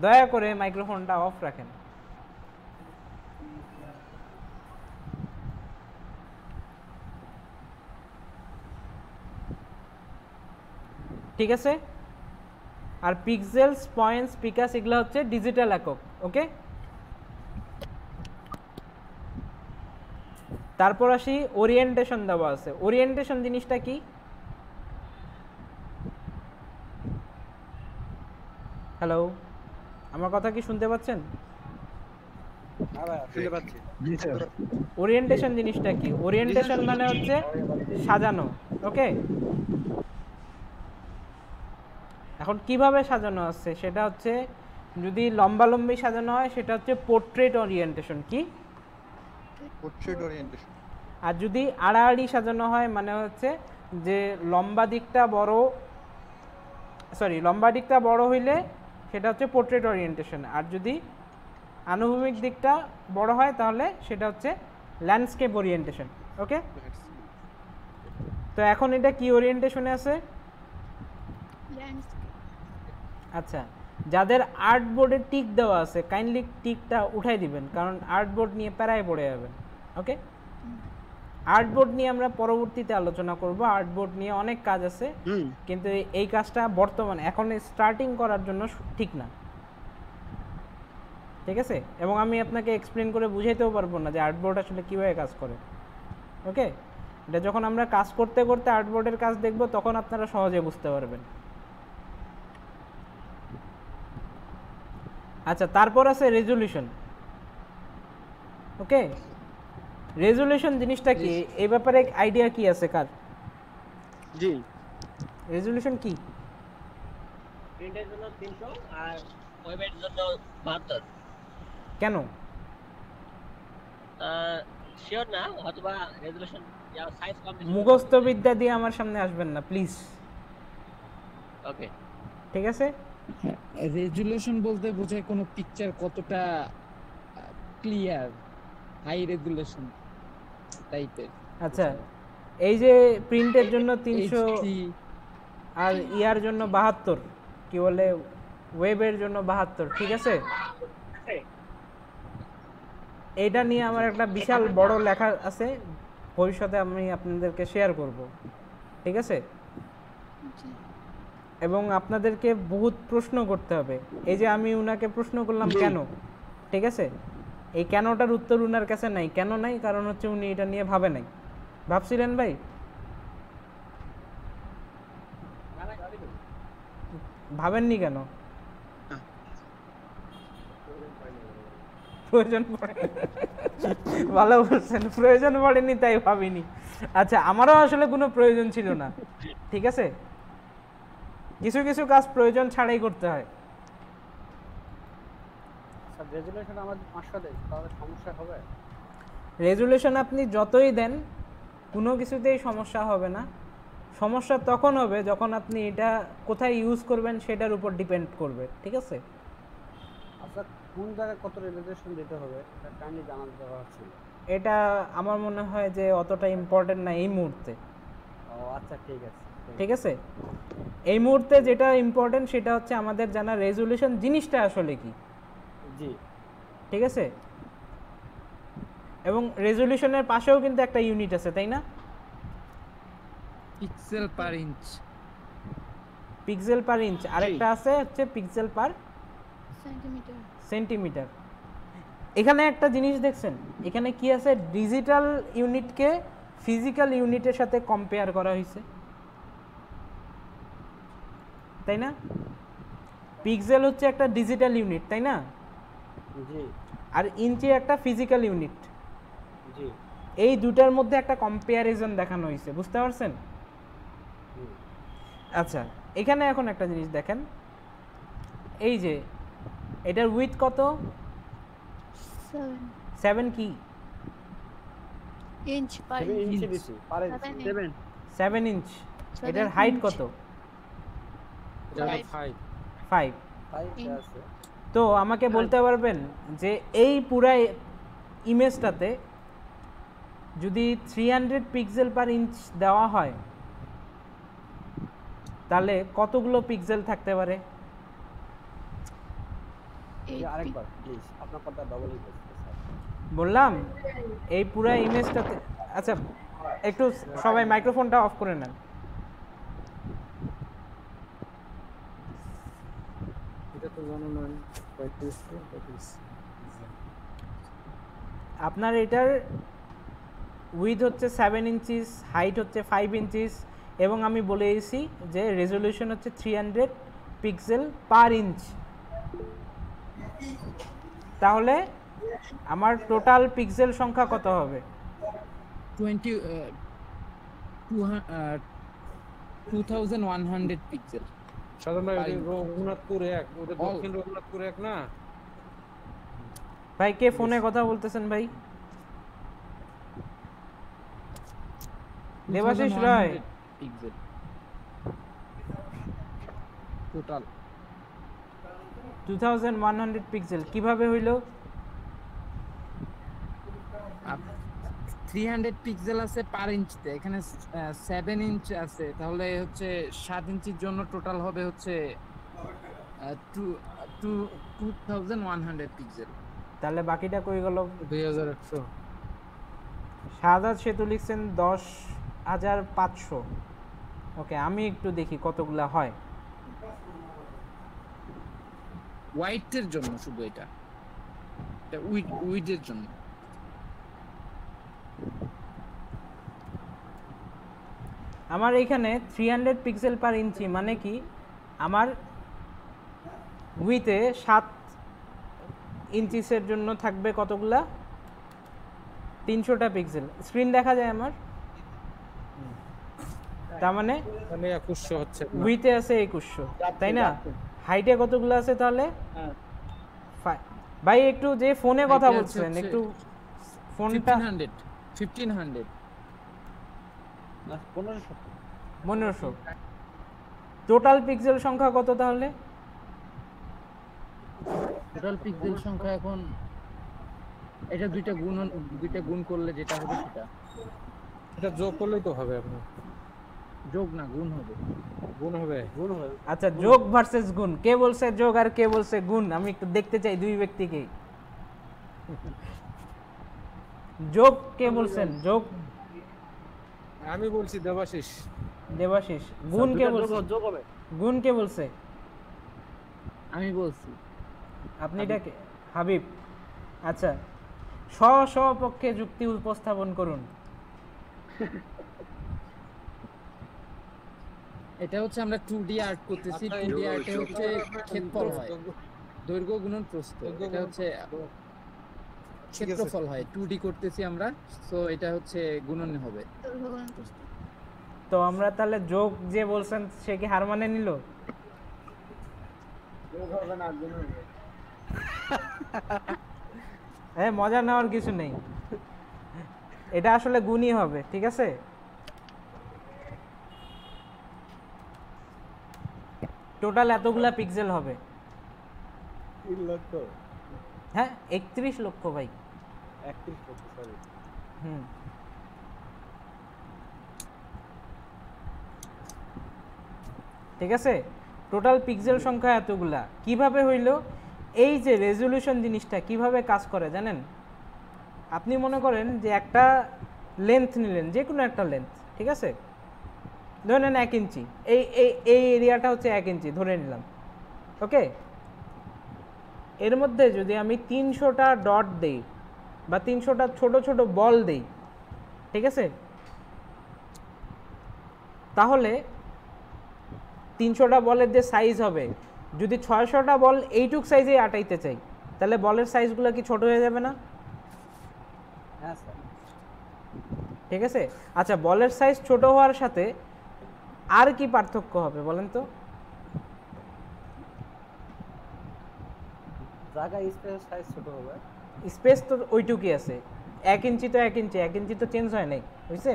দয়া করে মাইক্রোফোনটা অফ রাখেন। ঠিক আছে? আর পিক্সেলস, পয়েন্টস, পিকাস এগুলো হচ্ছে ডিজিটাল একক। ওকে, তারপর আসি ওরিয়েন্টেশন দেওয়া আছে। ওরিয়েন্টেশন জিনিসটা কি? হ্যালো, আমার কথা কি শুনতে পাচ্ছেন? ওরিয়েন্টেশন জিনিসটা কি? ওরিয়েন্টেশন মানে হচ্ছে সাজানো। ওকে, এখন কিভাবে সাজানো আছে সেটা হচ্ছে, যদি লম্বালম্বি সাজানো হয় সেটা হচ্ছে পোর্ট্রেট ওরিয়েন্টেশন। কি? Portrait orientation. আর যদি আড়াআড়ি সাজানো হয় মানে হচ্ছে যে লম্বা দিকটা বড় হইলে সেটা হচ্ছে পোর্ট্রেট ওরিয়েন্টেশন, আর যদি আনুভূমিক দিকটা বড় হয় তাহলে সেটা হচ্ছে ল্যান্ডস্কেপ ওরিয়েন্টেশন। ওকে, তো এখন এটা কি ওরিয়েন্টেশনে আছে? ল্যান্ডস্কেপ। আচ্ছা, যাদের আর্ট বোর্ডে টিক দেওয়া আছে কাইন্ডলি টিকটা উঠাই দিবেন, কারণ আর্ট বোর্ড নিয়ে প্যারায় পড়ে যাবেন। ওকে, আর্ট বোর্ড নিয়ে আমরা পরবর্তীতে আলোচনা করব। আর্ট বোর্ড নিয়ে অনেক কাজ আছে, কিন্তু এই কাজটা বর্তমানে এখন স্টার্টিং করার জন্য ঠিক না। ঠিক আছে, এবং আমি আপনাকে এক্সপ্লেন করে বুঝাইতেও পারবো না যে আর্ট বোর্ড আসলে কীভাবে কাজ করে। ওকে, এটা যখন আমরা কাজ করতে করতে আর্ট বোর্ডের কাজ দেখব তখন আপনারা সহজে বুঝতে পারবেন। আচ্ছা, তারপর আছে রেজুলেশন। ওকে, রেজুলেশন জিনিসটা কি, এই ব্যাপারে আইডিয়া কি আছে কার? জি, রেজুলেশন কি? প্রিন্টের জন্য 300 আর ওয়েবের জন্য 72। কেন? শিওর না, অথবা রেজোলিউশন ইয়া সাইজ কম বেশি। মুখস্থ বিদ্যা দিয়ে আমার সামনে আসবেন না প্লিজ। ওকে, ঠিক আছে? রেজুলেশন বলতে বোঝায় কোনো পিকচার কতটা ক্লিয়ার, হাই রেজুলেশন টাইপের। আচ্ছা, এই যে প্রিন্টের জন্য 300 HD আর ইয়ার জন্য 72, কি বলে ওয়েবের জন্য 72, ঠিক আছে? এইটা নিয়ে আমার একটা বিশাল বড় লেখা আছে, ভবিষ্যতে আমি আপনাদেরকে শেয়ার করব। ঠিক আছে? এবং আপনাদেরকে বহুত প্রশ্ন করতে হবে। এই যে আমি উনাকে প্রশ্ন করলাম কেন, ঠিক আছে, এই কেনটার উত্তর উনার কাছে নাই। কেন নাই? কারণ হচ্ছে উনি এটা নিয়ে ভাবে নাই। ভাবছিলেন ভাই? ভাবেননি কেন? প্রয়োজন পড়ে, ভালো বলছেন, প্রয়োজন পড়েনি তাই ভাবিনি। আচ্ছা, আমারও আসলে কোনো প্রয়োজন ছিল না, ঠিক আছে? কিছু কিছু কাজ প্রয়োজন ছাড়াই করতে হয়। রেজুলেশন আমাদের 500 দেয়, তাহলে সমস্যা হবে? রেজুলেশন আপনি যতই দেন কোনো কিছুতেই সমস্যা হবে না। সমস্যা তখন হবে যখন আপনি এটা কোথায় ইউজ করবেন সেটার উপর ডিপেন্ড করবে, ঠিক আছে? আচ্ছা, কোন জায়গায় কত রেজুলেশন দিতে হবে এটা কাইন্ডলি জানাতে দেওয়া ছিল। এটা আমার মনে হয় যে অতটা ইম্পর্টেন্ট না এই মুহূর্তে। ও আচ্ছা, ঠিক আছে। ঠিক আছে, এই মুহূর্তে যেটা ইম্পর্টেন্ট সেটা হচ্ছে আমাদের জানা রেজলিউশন জিনিসটা আসলে কি। জি ঠিক আছে, এবং রেজলিউশনের পাশেও কিন্তু একটা ইউনিট আছে, তাই না? পিক্সেল পার ইঞ্চ। পিক্সেল পার ইঞ্চ, আরেকটা আছে হচ্ছে পিক্সেল পার সেন্টিমিটার। সেন্টিমিটার। এখানে একটা জিনিস দেখছেন, এখানে কি আছে, ডিজিটাল ইউনিটকে ফিজিক্যাল ইউনিটের সাথে কম্পেয়ার করা হয়েছে, তাই না? পিক্সেল হচ্ছে একটা ডিজিটাল ইউনিট, তাই না? জি আর ইঞ্চি একটা ফিজিক্যাল ইউনিট। জি এই দুটার মধ্যে একটা কম্পেয়ারিজন দেখানো হয়েছে, বুঝতে পারছেন? আচ্ছা, এখানে এখন একটা জিনিস দেখেন, এই যে এটার উইথ কত? 7 কি ইঞ্চ পার 7 ইঞ্চি দিছি পারে 7 7 ইঞ্চ। 7 এটার হাইট ইঞ্চ। কত? এটা Five. 5। 5। 5 আছে। তো আমাকে বলতে পারবেন যে এই পুরা ইমেজটাতে যদি 300 পিক্সেল পার ইঞ্চ দেওয়া হয় তাহলে কতগুলো পিক্সেল থাকতে পারে? আরেকবার প্লিজ আপনার কথা ডবলই বলতে স্যার। বললাম এই পুরা ইমেজটাতে, আচ্ছা একটু সবাই মাইক্রোফোনটা অফ করে নেন। এটা তো জানো না 35। আপনার এটার উইথ হচ্ছে 7 ইঞ্চিস, হাইট হচ্ছে 5 ইঞ্চিস, এবং আমি বলে দিয়েছি যে রেজলিউশন হচ্ছে 300 পিক্সেল পার ইঞ্চ। তাহলে আমার টোটাল পিক্সেল সংখ্যা কত হবে? 2100 পিক্সেল। সাধারণ রঘুনাথপুর 1, ওদের দক্ষিণ রঘুনাথপুর 1 না? ভাই কে ফোনে কথা বলতেছেন ভাই? Debashis Roy. Pixel total 2100 pixel কিভাবে হইলো? 300 পিক্সেল আছে পার ইঞ্চিতে, এখানে 7 ইঞ্চ আছে, তাহলে হচ্ছে 7 ইঞ্চির জন্য টোটাল হবে হচ্ছে 2100 পিক্সেল। তাহলে বাকিটা কই গেল? 2100। শাহাদাত সেতু লিখছেন 10,500। ওকে, আমি একটু দেখি কতগুলা হয়। হোয়াইটের জন্য শুধু এটা উইডের জন্য। আমার এখানে 300 পিক্সেল পার ইঞ্চি মানে কি, আমার উইথে 7 ইঞ্চিসের জন্য থাকবে কতগুলা? 300টা পিক্সেল। স্ক্রিন দেখা যায় আমার? তার মানে তাহলে 2100 হচ্ছে। উইথে আছে 2100, তাই না? হাইটে কতগুলো আছে তাহলে? ভাই একটু যে ফোনে কথা বলছেন একটু ফোনটা 1500 না 1500। 1500। টোটাল পিক্সেল সংখ্যা কত তাহলে? টোটাল পিক্সেল সংখ্যা এখন এটা দুইটা গুণ করলে যেটা হবে সেটা। এটা যোগ করলেই তো হবে। আপনার যোগ না গুণ হবে। গুণ হবে। আচ্ছা, যোগ ভার্সেস গুণ, কে বলছে যোগ আর কে বলছে গুণ? আমি একটু দেখতে চাই দুই ব্যক্তিকে। যোগ কে বলছেন? যোগ আমি বলছি দেবাশিস। দেবাশিস। গুণ কে বলছে? যোগ হবে। গুণ কে বলছে? আমি বলছি। আপনি এটাকে হাবিব। আচ্ছা, পক্ষে যুক্তি উপস্থাপন করুন। এটা হচ্ছে আমরা 2D আর্ট করতেছি। 2D আর্টে হচ্ছে ক্ষেত্রফল হয়, দৈর্ঘ্য গুণন প্রস্থ। এটা হচ্ছে ক্ষেত্রফল হয়, 2D করতেছি আমরা, সো এটা হচ্ছে গুণন হবে। তো আমরা তাহলে যোগ যে বলছেন সে কি হার মানে নিল? যোগ হবে না, গুণ হবে। মজা নেওয়ার কিছু নেই, এটা আসলে গুণই হবে। ঠিক আছে, টোটাল এতগুলা পিক্সেল হবে। 3 লক্ষ। হ্যাঁ 31 লক্ষ ভাই। 31 লক্ষ, সরি। ঠিক আছে? টোটাল পিক্সেল সংখ্যা এতগুলা কিভাবে হইল? এই যে রেজলিউশন জিনিসটা কিভাবে কাজ করে জানেন? আপনি মনে করেন যে একটা লেন্থ নিলেন, যে কোনো একটা লেন্থ, ঠিক আছে? ধরে নেন 1 ইঞ্চি, এই এই এই এরিয়াটা হচ্ছে 1 ইঞ্চি ধরে নিলাম, ওকে? এর মধ্যে যদি আমি 300টা ডট দেই বা 300টা ছোট ছোট বল দেই, ঠিক আছে, তাহলে 300টা বলের যে সাইজ হবে, যদি 600টা বল এইটুক সাইজে আটাইতে চাই, তাহলে বলের সাইজগুলো কি ছোট হয়ে যাবে না? হ্যাঁ স্যার। ঠিক আছে, আচ্ছা, বলের সাইজ ছোট হওয়ার সাথে আর কি পার্থক্য হবে বলেন তো? জায়গা স্পেস সাইজ ছোট হবে। স্পেস তো ওইটুকুই আছে, 1 ইঞ্চি তো 1 ইঞ্চি, 1 ইঞ্চি তো চেঞ্জ হয় নাই, বুঝছে?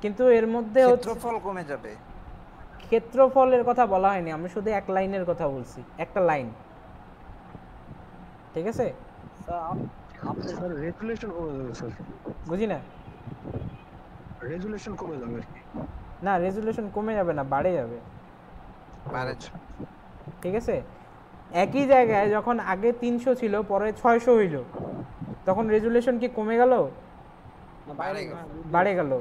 কিন্তু এর মধ্যে ক্ষেত্রফল কমে যাবে। ক্ষেত্রফলের কথা বলা হয়নি, আমি শুধু এক লাইনের কথা বলছি, একটা লাইন, ঠিক আছে? স্যার রেজুলেশন কমে যাবে স্যার। বুঝি না। রেজুলেশন কমে যাবে। না, রেজুলেশন কমে যাবে না, বাড়ে যাবে। ঠিক আছে, একই জায়গায় যখন আগে 300 ছিল পরে 600 হইল, তখন রেজুলেশন কি কমে গেল? বাড়ে গেল।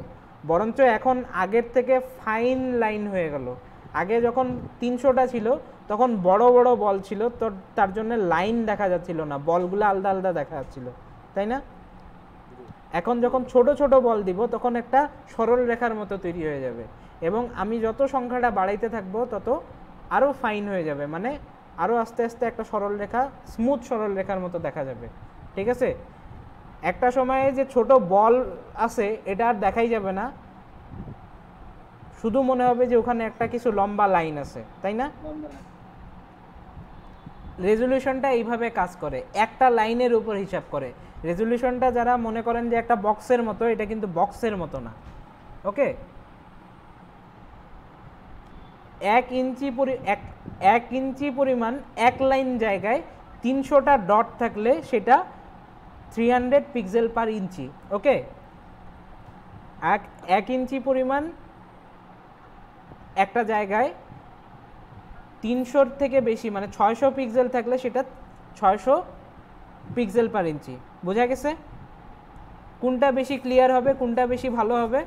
বরঞ্চ এখন আগের থেকে ফাইন লাইন হয়ে গেল। আগে যখন 300টা ছিল তখন বড় বড় বল ছিল, তো তার জন্য লাইন দেখা যাচ্ছিল না, বলগুলো আলাদা আলাদা দেখা যাচ্ছিল, তাই না? এখন যখন ছোট ছোট বল দিব তখন একটা সরল রেখার মতো তৈরি হয়ে যাবে, এবং আমি যত সংখ্যাটা বাড়াইতে থাকবো তত আরও ফাইন হয়ে যাবে, মানে আরও আস্তে আস্তে একটা সরল রেখা, স্মুথ সরল রেখার মতো দেখা যাবে, ঠিক আছে? একটা সময়ে যে ছোট বল আছে এটা আর দেখাই যাবে না, শুধু মনে হবে যে ওখানে একটা কিছু লম্বা লাইন আছে, তাই না? রেজলিউশনটা এইভাবে কাজ করে, একটা লাইনের উপর হিসাব করে। রেজলিউশনটা যারা মনে করেন যে একটা বক্সের মতো, এটা কিন্তু বক্সের মতো না, ওকে? 1 ইঞ্চি পরিমাণ এক লাইন জায়গায় 300টা ডট থাকলে সেটা 300 পিক্সেল পার ইঞ্চি, ওকে? 1 ইঞ্চি পরিমাণ একটা জায়গায় 300 থেকে বেশি, মানে 600 পিক্সেল থাকলে সেটা 600 পিক্সেল পার ইঞ্চি। বোঝা গেছে? কোনটা বেশি ক্লিয়ার হবে, কোনটা বেশি ভালো হবে?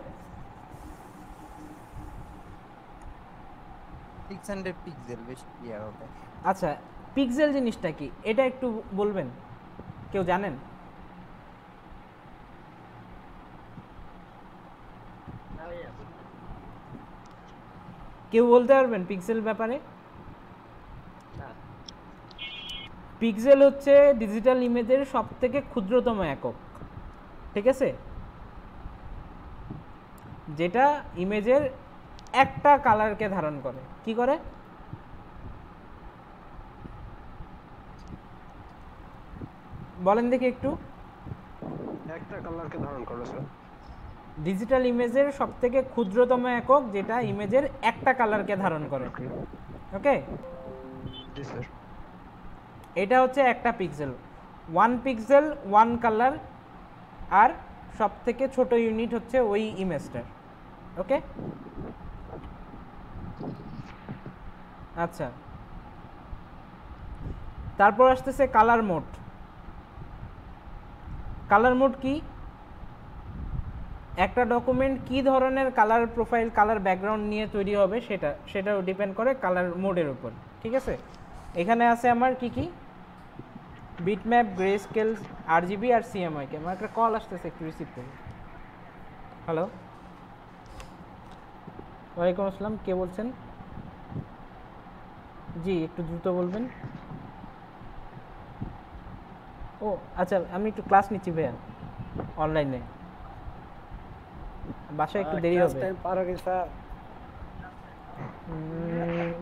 600 পিক্সেল বেশি ক্লিয়ার হবে। আচ্ছা, পিক্সেল জিনিসটা কি এটা একটু বলবেন? কেউ জানেন? কেউ বলতে পারবেন পিক্সেল ব্যাপারে? পিক্সেল হচ্ছে ডিজিটাল ইমেজের সবথেকে ক্ষুদ্রতম একক, ঠিক আছে? যেটা ইমেজের একটা কালারকে ধারণ করে। কি করে? বলেন দেখি একটু। একটা কালারকে ধারণ করে স্যার। ডিজিটাল ইমেজের সবথেকে ক্ষুদ্রতম একক যেটা ইমেজের একটা কালারকে ধারণ করে, ওকে? জি স্যার। এটা হচ্ছে একটা পিক্সেল। 1 পিক্সেল 1 কালার, আর সবথেকে ছোট ইউনিট হচ্ছে ওই ইমেজটার, ওকে? আচ্ছা, তারপর আসতেছে কালার মোড। কালার মোড কি? একটা ডকুমেন্ট কি ধরনের কালার প্রোফাইল, কালার ব্যাকগ্রাউন্ড নিয়ে তৈরি হবে সেটাও ডিপেন্ড করে কালার মোডের উপর, ঠিক আছে? এখানে আছে আমার কি কি? বিটম্যাপ, গ্রে স্কেল, আরজিবি আর সিএমওয়াইকে। আমার একটা কল আসতেছে, একটু রিসিভ করি। হ্যালো, ওয়ালাইকুম আসসালাম, কে বলছেন? জি, একটু দ্রুত বলবেন। ও আচ্ছা, আমি একটু ক্লাস নিচ্ছি ভাইয়া অনলাইনে, বাসায় একটু দেরি হবে।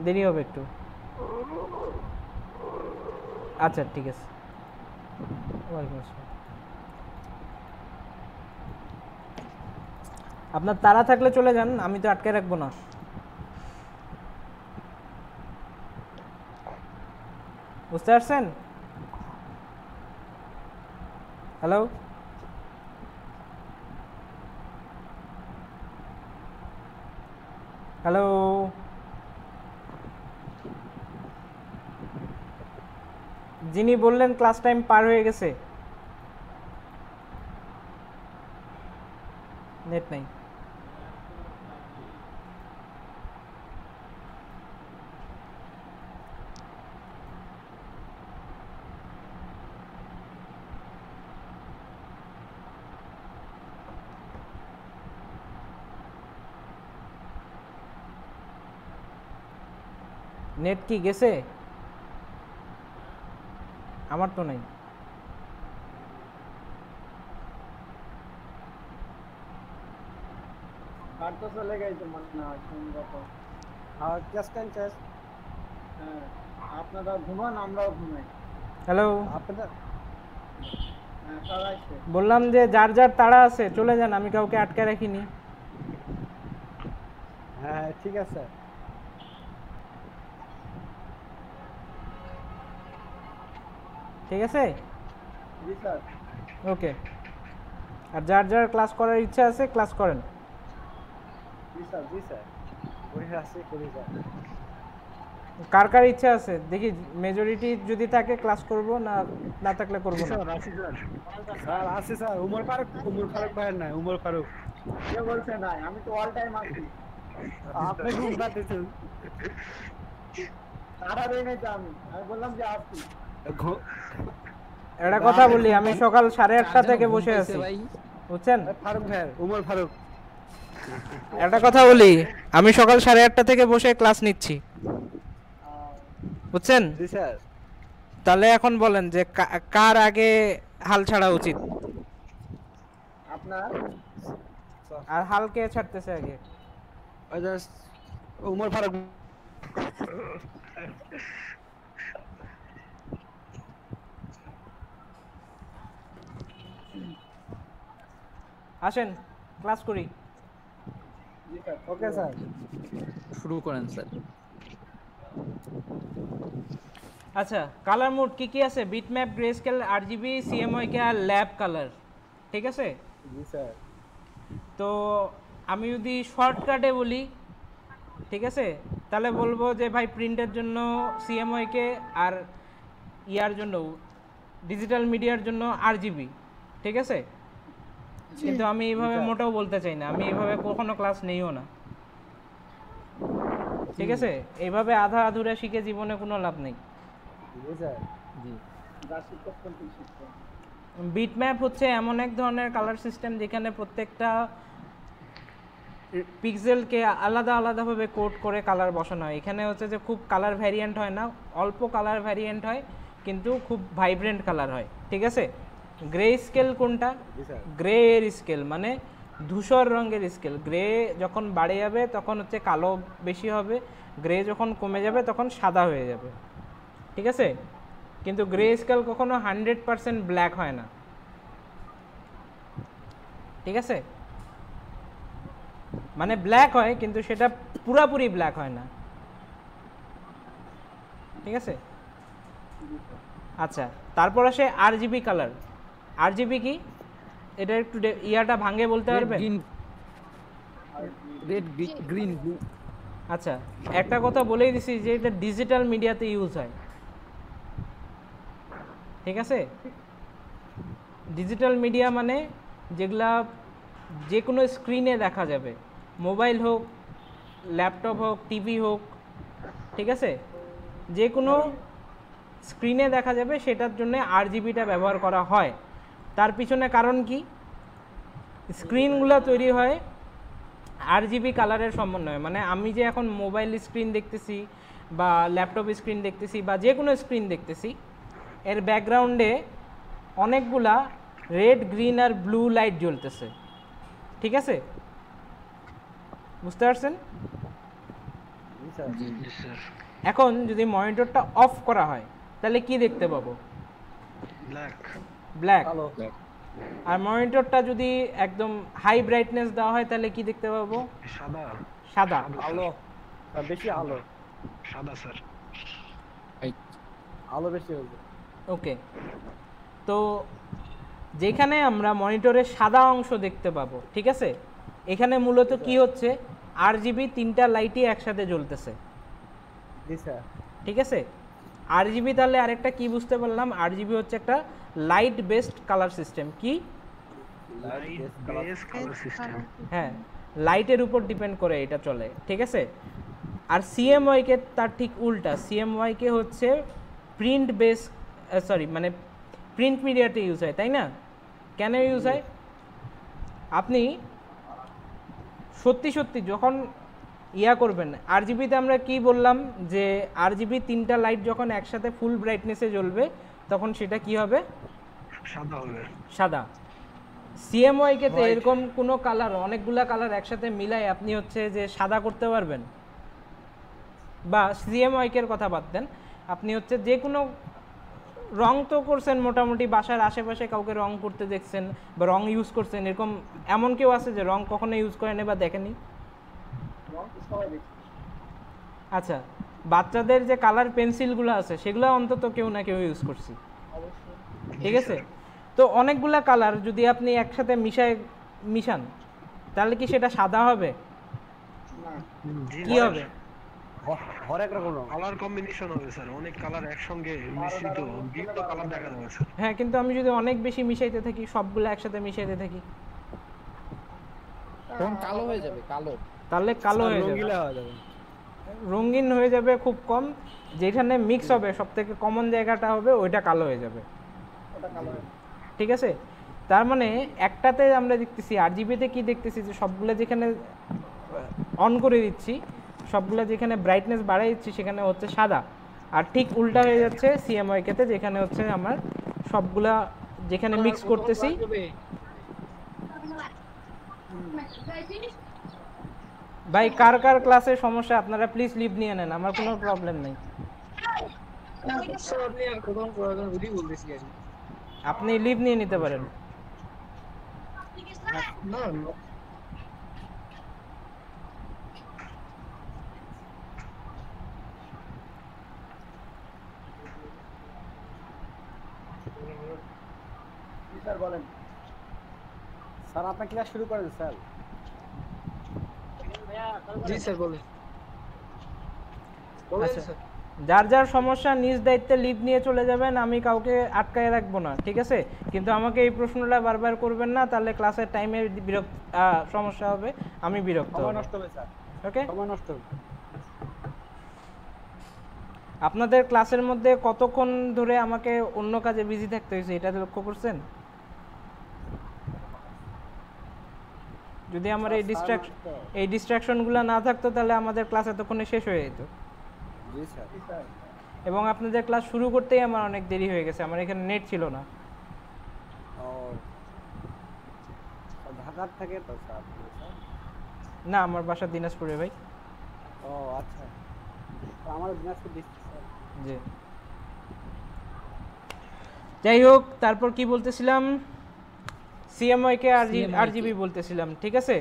দেরি হবে একটু। আচ্ছা ঠিক আছে। ওয়ালাইকুম আসসালাম। আপনার তাড়া থাকলে চলে যান, আমি তো আটকে রাখবো না। বুঝতে পারছেন? Hello, hello. যিনি বললেন ক্লাস টাইম পার হয়ে গেছে, নেট নাই। নেট কি গেছে? আমার তো নাই। আর তো চলে গেছে মনে না সম্ভবত। আর ক্লাস টাইম শেষ। হ্যাঁ, আপনারা ঘুমান, আমরাও ঘুমাই। হ্যালো, আপনারা সবাই বললাম যে যার যার তাড়া আছে চলে যান, আমি কাউকে আটকে রাখিনি। হ্যাঁ ঠিক আছে। ঠিক আছে, জি স্যার। ওকে। আর যার যার ক্লাস করার ইচ্ছা আছে ক্লাস করেন। জি স্যার, জি স্যার। করি আছে, করি স্যার। কার কার ইচ্ছা আছে দেখি, মেজরিটি যদি থাকে ক্লাস করব, না না থাকলে করব না। স্যার আছে স্যার। স্যার আছে স্যার। উমর ফারুক ভাই নাই, উমর ফারুক। কে বলছে নাই? আমি তো অল টাইম আছি। আপনি ঘুম পাচ্ছেন। সারা দিন এই আমি বললাম যে আছি। একটা কথা বলি, আমি সকাল 8:30 থেকে বসে আছি, বুঝছেন? ফারুক ভাই, উমর ফারুক। একটা কথা বলি, আমি সকাল 8:30 থেকে বসে ক্লাস নিচ্ছি, বুঝছেন? জি স্যার। তাহলে এখন বলেন যে কার আগে হাল ছাড়া উচিত? আপনার। আর হাল কে ছাড়তেছে আগে? উমর ফারুক। আসেন ক্লাস করি। ওকে স্যার, শুরু করেন স্যার। আচ্ছা, কালার মোড কি কি আছে? বিটম্যাপ, গ্রেস্কেল, আরজিবি, সিএমওয়াইকে আর ল্যাব কালার, ঠিক আছে? জি স্যার। তো আমি যদি শর্টকাটে বলি, ঠিক আছে, তাহলে বলবো যে ভাই প্রিন্টের জন্য সিএমওয়াইকে, আর ইয়ার জন্য ডিজিটাল মিডিয়ার জন্য আরজিবি, ঠিক আছে? কিন্তু আমি এইভাবে মোটেও বলতে চাই না, আমি এইভাবে কখনো ক্লাস নেইও না, ঠিক আছে? এইভাবে আধা আধুরা শিখে জীবনে কোনো লাভ নেই। জি স্যার। জি। বিটম্যাপ হচ্ছে এমন এক ধরনের কালার সিস্টেম যেখানে প্রত্যেকটা পিক্সেলকে আলাদা আলাদাভাবে কোড করে কালার বসানো হয়। এখানে হচ্ছে যে খুব কালার ভ্যারিয়েন্ট হয় না, অল্প কালার ভ্যারিয়েন্ট হয়, কিন্তু খুব ভাইব্রেন্ট কালার হয়, ঠিক আছে? গ্রে স্কেল কোনটা? গ্রে এর স্কেল মানে ধূসর রঙের স্কেল। গ্রে যখন বাড়ে যাবে তখন হচ্ছে কালো বেশি হবে, গ্রে যখন কমে যাবে তখন সাদা হয়ে যাবে, ঠিক আছে? কিন্তু গ্রে স্কেল কখনো 100% ব্ল্যাক হয় না, ঠিক আছে? মানে ব্ল্যাক হয় কিন্তু সেটা পুরাপুরি ব্ল্যাক হয় না, ঠিক আছে? আচ্ছা, তারপর আসে আরজিবি কালার। আরজিবি কি? এটা একটু ইয়াটা ভাঙে বলতে পারবেন? Red, green, blue. আচ্ছা, একটা কথা বলেই দিছি যে এটা ডিজিটাল মিডিয়াতে ইউজ হয়, ঠিক আছে? ডিজিটাল মিডিয়া মানে যেগুলা যে কোনো স্ক্রিনে দেখা যাবে, মোবাইল হোক, ল্যাপটপ হোক, টিভি হোক, ঠিক আছে? যে কোনো স্ক্রিনে দেখা যাবে, সেটার জন্য আরজিবিটা ব্যবহার করা হয়। তার পিছনে কারণ কি? স্ক্রিনগুলো তৈরি হয় আরজিবি কালারের সমন্বয়ে। মানে আমি যে এখন মোবাইল স্ক্রিন দেখতেছি বা ল্যাপটপ স্ক্রিন দেখতেছি বা যে কোনো স্ক্রিন দেখতেছি, এর ব্যাকগ্রাউন্ডে অনেকগুলা রেড, গ্রিন আর ব্লু লাইট জ্বলতেছে, ঠিক আছে? বুঝতে পারছেন? এখন যদি মনিটরটা অফ করা হয় তাহলে কি দেখতে পাবো? ব্ল্যাক। আর মনিটরটা যদি একদম হাই ব্রাইটনেস দেওয়া হয় তাহলে কি দেখতে পাবো? সাদা। আলো বেশি, আলো সাদা স্যার, আলো বেশি হবে। ওকে, তো যেখানে আমরা মনিটরের সাদা অংশ দেখতে পাবো, ঠিক আছে, এখানে মূলত কি হচ্ছে? আরজিবি 3টা লাইটই একসাথে জ্বলতেছে, জি স্যার। ঠিক আছে? আরজিবি তাহলে আরেকটা কি বুঝতে পারলাম, আরজিবি হচ্ছে একটা লাইট বেসড কালার সিস্টেম। কি? হ্যাঁ, লাইটের উপর ডিপেন্ড করে এটা চলে, ঠিক আছে। আর সিএমওয়াইকে তার ঠিক উল্টা, সিএমওয়াইকে হচ্ছে প্রিন্ট বেস মানে প্রিন্ট মিডিয়াতে ইউজ হয়, তাই না? কেন ইউজ হয়? আপনি সত্যি সত্যি যখন ইয়া করবেন, আরজিবিতে আমরা কি বললাম যে আরজিবি 3টা লাইট যখন একসাথে ফুল ব্রাইটনেসে জ্বলবে তখন সেটা কি হবে? সাদা হবে। সাদা। সিএমওয়াইকে তে এরকম কোনো কালার, অনেকগুলা কালার একসাথে মিলাই আপনি হচ্ছে যে সাদা করতে পারবেন, বা সিএমওয়াইকের কথা বাদ দেন, আপনি হচ্ছে যে কোনো রং তো করছেন মোটামুটি, বাসার আশেপাশে কাউকে রং করতে দেখছেন বা রং ইউজ করছেন, এরকম এমন কেউ আছে যে রং কখনো ইউজ করেনি বা দেখেনি? আচ্ছা, বাচ্চাদের যে কালার পেন্সিলগুলো আছে সেগুলো অন্তত কেউ না কেউ ইউজ করছি, ঠিক আছে। তো অনেকগুলা কালার যদি আপনি একসাথে মিশান তাহলে কি সেটা সাদা হবে? কি হবে? হরেক রকম কালার কম্বিনেশন হবে স্যার, অনেক কালার একসঙ্গে মিশ্রিত বিভিন্ন কালার দেখা যাবে স্যার। হ্যাঁ, কিন্তু আমি যদি অনেক বেশি মিশাইতে থাকি, সবগুলো একসাথে মিশাইতে থাকি, তখন কালো হয়ে যাবে, কালো। তাহলে কালো হয়ে যাবে, রঙিন হয়ে যাবে খুব কম। যেখানে মিক্স হবে সবথেকে কমন জায়গাটা হবে ওইটা কালো হয়ে যাবে, ঠিক আছে। তার মানে একটাতে আমরা দেখতেছি, আরজিবিতে কি দেখতেছি যে সবগুলো যেখানে অন করে দিচ্ছি, সবগুলো যেখানে ব্রাইটনেস বাড়াই দিচ্ছি সেখানে হচ্ছে সাদা, আর ঠিক উল্টা হয়ে যাচ্ছে সিএমওয়াইকেতে, যেখানে হচ্ছে আমার সবগুলা যেখানে মিক্স করতেছি। ভাই কার কার ক্লাসের সমস্যা আপনারা প্লিজ লিভ নিয়ে নেন, আমার কোনো প্রবলেম নেই। আপনি লিভ নিয়ে নিতে পারেন। স্যার বলেন। স্যার আপনি ক্লাস শুরু করেন স্যার। জি স্যার বলেন। আচ্ছা, যার যার সমস্যা নিজ দায়িত্বে লিভ নিয়ে চলে যাবেন, আমি কাউকে আটকায় রাখবো না, ঠিক আছে। কিন্তু আমাকে এই প্রশ্নটা বারবার করবেন না, তাহলে ক্লাসের টাইমে সমস্যা হবে, আমি বিরক্ত হব। সময় নষ্ট হবে স্যার। ওকে, সময় নষ্ট হবে। আপনাদের ক্লাসের মধ্যে কতক্ষণ ধরে আমাকে অন্য কাজে বিজি থাকতে হয়েছে এটা লক্ষ্য করছেন? যদি আমার এই ডিস্ট্রাকশনগুলো না থাকতো তাহলে আমাদের ক্লাস এতক্ষণে শেষ হয়ে যেত। জি স্যার। এবং আপনাদের ক্লাস শুরু করতেই আমার অনেক দেরি হয়ে গেছে, আমার এখানে নেট ছিল না। ও ঢাকার থেকে তো স্যার? না, আমার বাসা দিনাজপুরে ভাই। ও আচ্ছা, আমার দিনাজপুর ডিস্ট্রিক্ট স্যার। জি, যাই হোক, তারপর কি বলতেছিলাম? সিএমওয়াইকে আরজিবি বলতেছিলাম, ঠিক আছে।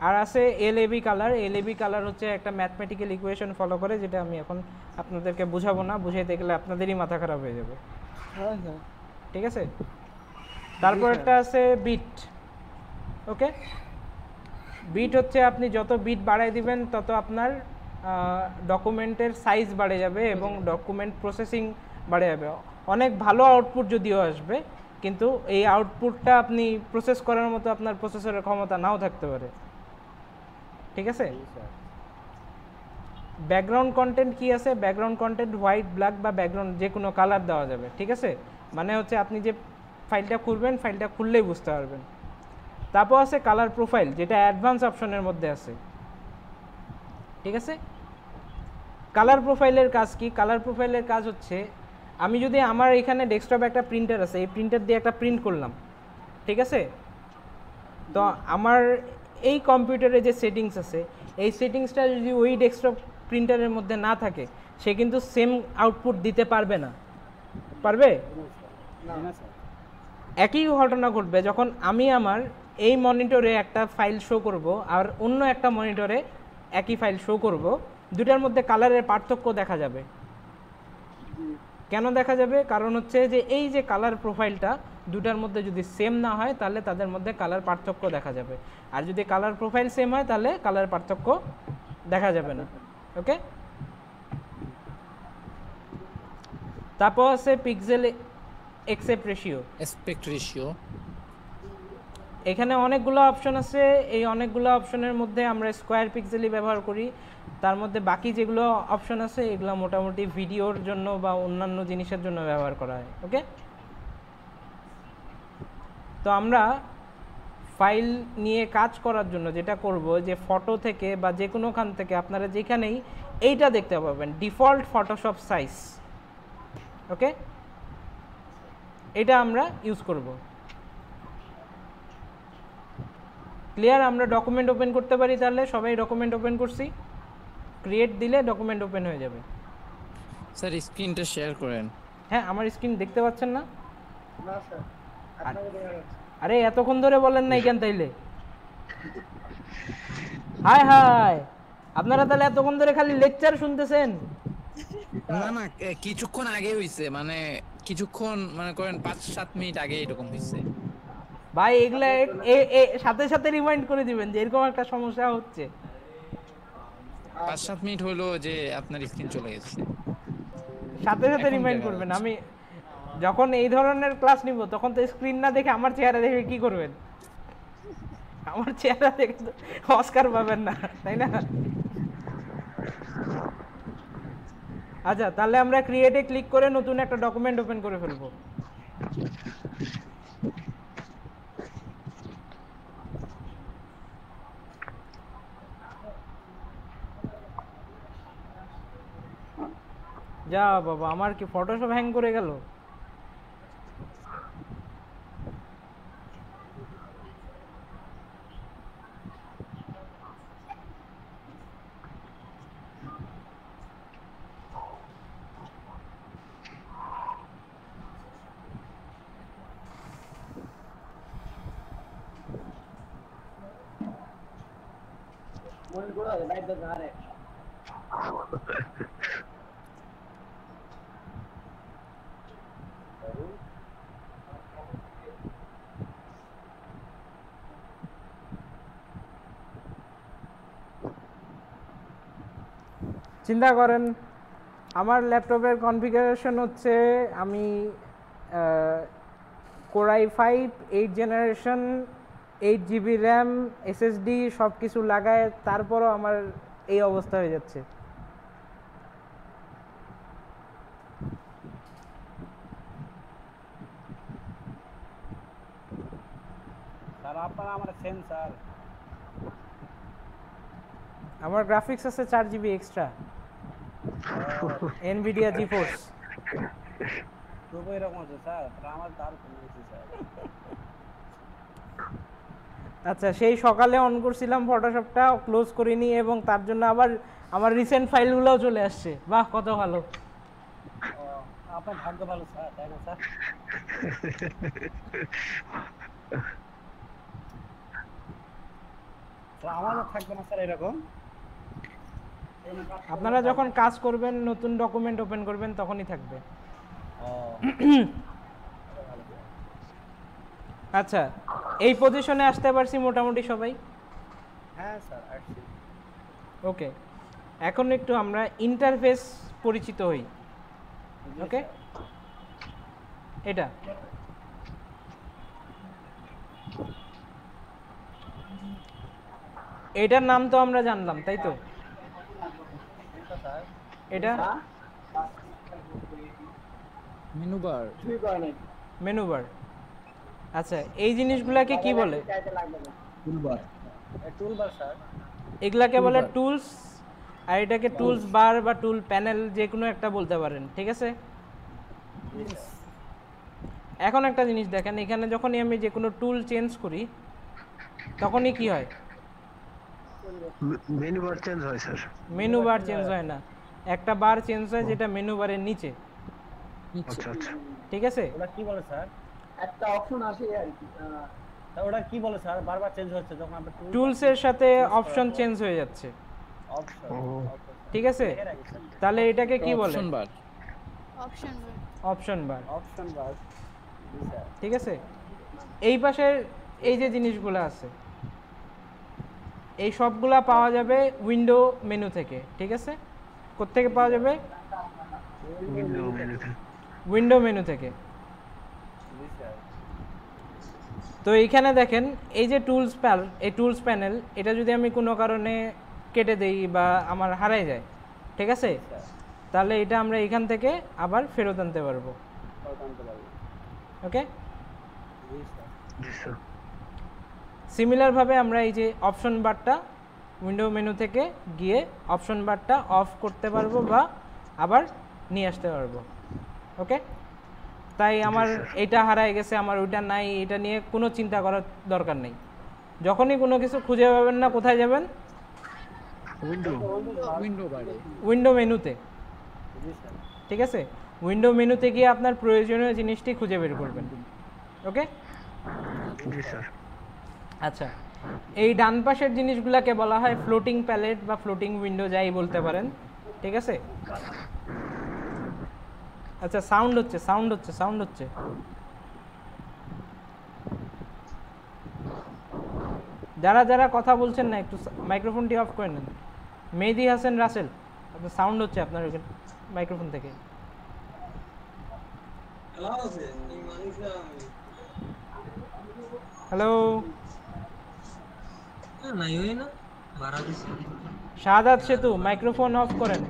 আর আছে এলএবি কালার। এলএবি কালার হচ্ছে একটা ম্যাথমেটিক্যাল ইকুয়েশন ফলো করে, যেটা আমি এখন আপনাদেরকে বুঝাবো না, বুঝাইতে গেলে আপনাদেরই মাথা খারাপ হয়ে যাবে, ঠিক আছে। তারপর একটা আছে বিট। ওকে, বিট হচ্ছে আপনি যত বিট বাড়াই দিবেন তত আপনার ডকুমেন্টের সাইজ বাড়ে যাবে এবং ডকুমেন্ট প্রসেসিং বাড়ে যাবে। অনেক ভালো আউটপুট যদিও আসবে, কিন্তু এই আউটপুটটা আপনি প্রসেস করার মতো আপনার প্রসেসরের ক্ষমতা নাও থাকতে পারে, ঠিক আছে। ব্যাকগ্রাউন্ড কন্টেন্ট কি আছে? ব্যাকগ্রাউন্ড কন্টেন্ট হোয়াইট, ব্ল্যাক বা ব্যাকগ্রাউন্ড যে কোনো কালার দেওয়া যাবে, ঠিক আছে। মানে হচ্ছে আপনি যে ফাইলটা খুলবেন, ফাইলটা খুললেই বুঝতে পারবেন। তারপর আছে কালার প্রোফাইল, যেটা অ্যাডভান্স অপশনের মধ্যে আছে, ঠিক আছে। কালার প্রোফাইলের কাজ কি? কালার প্রোফাইলের কাজ হচ্ছে, আমি যদি আমার এখানে ডেস্কটপে একটা প্রিন্টার আছে, এই প্রিন্টার দিয়ে একটা প্রিন্ট করলাম, ঠিক আছে। তো আমার এই কম্পিউটারে যে সেটিংস আছে, এই সেটিংসটা যদি ওই ডেস্কটপ প্রিন্টারের মধ্যে না থাকে, সে কিন্তু সেম আউটপুট দিতে পারবে না। পারবে? একই ঘটনা ঘটবে যখন আমি আমার এই মনিটরে একটা ফাইল শো করব আর অন্য একটা মনিটরে একই ফাইল শো করব, দুটার মধ্যে কালারের পার্থক্য দেখা যাবে। কেন দেখা যাবে? কারণ হচ্ছে যে এই যে কালার প্রোফাইলটা দুটার মধ্যে যদি সেম না হয় তাহলে তাদের মধ্যে কালার পার্থক্য দেখা যাবে, আর যদি কালার প্রোফাইল সেম হয় তাহলে কালার পার্থক্য দেখা যাবে না। ওকে, তারপর আছে পিক্সেল অ্যাসপেক্ট রেশিও। এখানে অনেকগুলো অপশন আছে, এই অনেকগুলো অপশনের মধ্যে আমরা স্কোয়ার পিক্সেলই ব্যবহার করি। তার মধ্যে বাকি যেগুলো অপশন আছে এগুলো মোটামুটি ভিডিওর জন্য বা অন্যান্য জিনিসের জন্য ব্যবহার করা হয়। ওকে, তো আমরা ফাইল নিয়ে কাজ করার জন্য যেটা করব, যে ফটো থেকে বা যে কোনোখান থেকে আপনারা যেখানেই এইটা দেখতে পাবেন ডিফল্ট ফটোশপ সাইজ। ওকে, এটা আমরা ইউজ করব। ক্লিয়ার? আমরা ডকুমেন্ট ওপেন করতে পারি, তাহলে সবাই ডকুমেন্ট ওপেন করছি, ক্রিয়েট দিলে ডকুমেন্ট ওপেন হয়ে যাবে। স্যার স্ক্রিনটা শেয়ার করেন। হ্যাঁ, আমার স্ক্রিন দেখতে পাচ্ছেন না? না স্যার, আপনাকে দেখা যাচ্ছে। আরে এতক্ষণ ধরে বলেন নাই কেন তাইলে? হায় হায়, আপনারা তাহলে এতক্ষণ ধরে খালি লেকচার শুনতেছেন? না না, কিছুক্ষণ আগে হইছে, মানে কিছুক্ষণ মনে করেন 5-7 মিনিট আগে এরকম হইছে। ভাই এগুলা সাথে সাথে রিমাইন্ড করে দিবেন যে এরকম একটা সমস্যা হচ্ছে। 5-7 মিনিট হলো যে আপনার স্ক্রিন চলে গেছে, সাথে সাথে রিমাইন্ড করবেন। আমি যখন এই ধরনের ক্লাস নিব তখন তো স্ক্রিন না দেখে আমার চেহারা দেখে কি করবেন? আমার চেহারা দেখে তো অস্কার পাবেন না, তাই না? আচ্ছা, তাহলে আমরা ক্রিয়েটে ক্লিক করে নতুন একটা ডকুমেন্ট ওপেন করে ফেলবো। যা বাবা, আমার কি ফটোশপ হ্যাং করে গেল? মনে করো লাইট দাও আরে চিন্তা করেন, আমার ল্যাপটপের কনফিগারেশন হচ্ছে আমি Core i5 8 generation 8 GB RAM SSD সব কিছু লাগায়, তারপরও আমার এই অবস্থা হয়ে যাচ্ছে। স্যার আপনারা আমার সেন্সর, আমার গ্রাফিক্স আছে 4 GB এক্সট্রা, NVIDIA GeForce। তো এরকম আছে স্যার, আমার দার কমেছে স্যার। আচ্ছা, সেই সকালে অন করছিলাম ফটোশপটা, ক্লোজ করিনি এবং তার জন্য আবার আমার রিসেন্ট ফাইলগুলোও চলে আসছে। বাহ, কত ভালো! আপনার ভাগ্য ভালো স্যার, তাই না স্যার? তো আমারও থাকবে না স্যার এরকম। আপনারা যখন কাজ করবেন, নতুন ডকুমেন্ট ওপেন করবেন, তখনই থাকবে। আচ্ছা, এই পজিশনে আসতে পারছি মোটামুটি সবাই? হ্যাঁ স্যার, আসছি। ওকে, এখন একটু আমরা ইন্টারফেস পরিচিত হই। ওকে, এটা এটার নাম তো আমরা জানলাম, তাই তো? এটা মেনু বার। Menu bar. আচ্ছা, এই জিনিসগুলোকে কি বলে? টুলবার। Toolbar sir. এগুলাকে বলে টুলস, আর এটাকে টুলস বার বা টুল প্যানেল যে কোনো একটা বলতে পারেন, ঠিক আছে? এখন একটা জিনিস দেখেন, এখানে যখনই আমি যে কোনো টুল চেঞ্জ করি তখনই কি হয়? মেনু বার চেঞ্জ হয় স্যার। মেনু বার চেঞ্জ হয় না, একটা বার চেঞ্জ হয় যেটা মেনু বারের নিচে। আচ্ছা আচ্ছা, ঠিক আছে? ওটা কি বলে স্যার? একটা অপশন আসে আর কি। ওটা কি বলে স্যার? বারবার চেঞ্জ হচ্ছে যখন আমরা টুলস এর সাথে অপশন চেঞ্জ হয়ে যাচ্ছে, অপশন। ঠিক আছে? তাহলে এটাকে কি বলে? অপশন বার। অপশন বার। অপশন বার, অপশন বার। ঠিক আছে? এই পাশের এই যে জিনিসগুলো আছে, এই সবগুলা পাওয়া যাবে উইন্ডো মেনু থেকে, ঠিক আছে? কোত্থেকে পাওয়া যাবে? উইন্ডো মেনু থেকে। তো এইখানে দেখেন এই যে টুলস প্যানেল, এটা যদি আমি কোনো কারণে কেটে দেই বা আমার হারায় যায়, ঠিক আছে, তাহলে এটা আমরা এখান থেকে আবার ফেরত আনতে পারবো। ওকে, সিমিলারভাবে আমরা এই যে অপশন বারটা উইন্ডো মেনু থেকে গিয়ে অপশন বারটা অফ করতে পারবো বা আবার নিয়ে আসতে পারবো। ওকে, তাই আমার এটা হারায় গেছে, আমার ওইটা নাই, এটা নিয়ে কোনো চিন্তা করার দরকার নেই। যখনই কোনো কিছু খুঁজে পাবেন না, কোথায় যাবেন? উইন্ডো মেনুতে। ঠিক আছে, উইন্ডো মেনুতে গিয়ে আপনার প্রয়োজনীয় জিনিসটি খুঁজে বের করবেন। ওকে, আচ্ছা, এই ডান পাশের জিনিসগুলোকে বলা হয় ফ্লোটিং প্যালেট বা ফ্লোটিং উইন্ডো, যাই বলতে পারেন। ঠিক আছে, আচ্ছা, সাউন্ড হচ্ছে। যারা কথা বলছেন না, একটু মাইক্রোফোনটি অফ করে নেন। মেহেদি হাসান রাসেল, আপনার সাউন্ড হচ্ছে আপনার মাইক্রোফোন থেকে। হ্যালো, শাহাদাত সেতু, মাইক্রোফোন অফ করেন।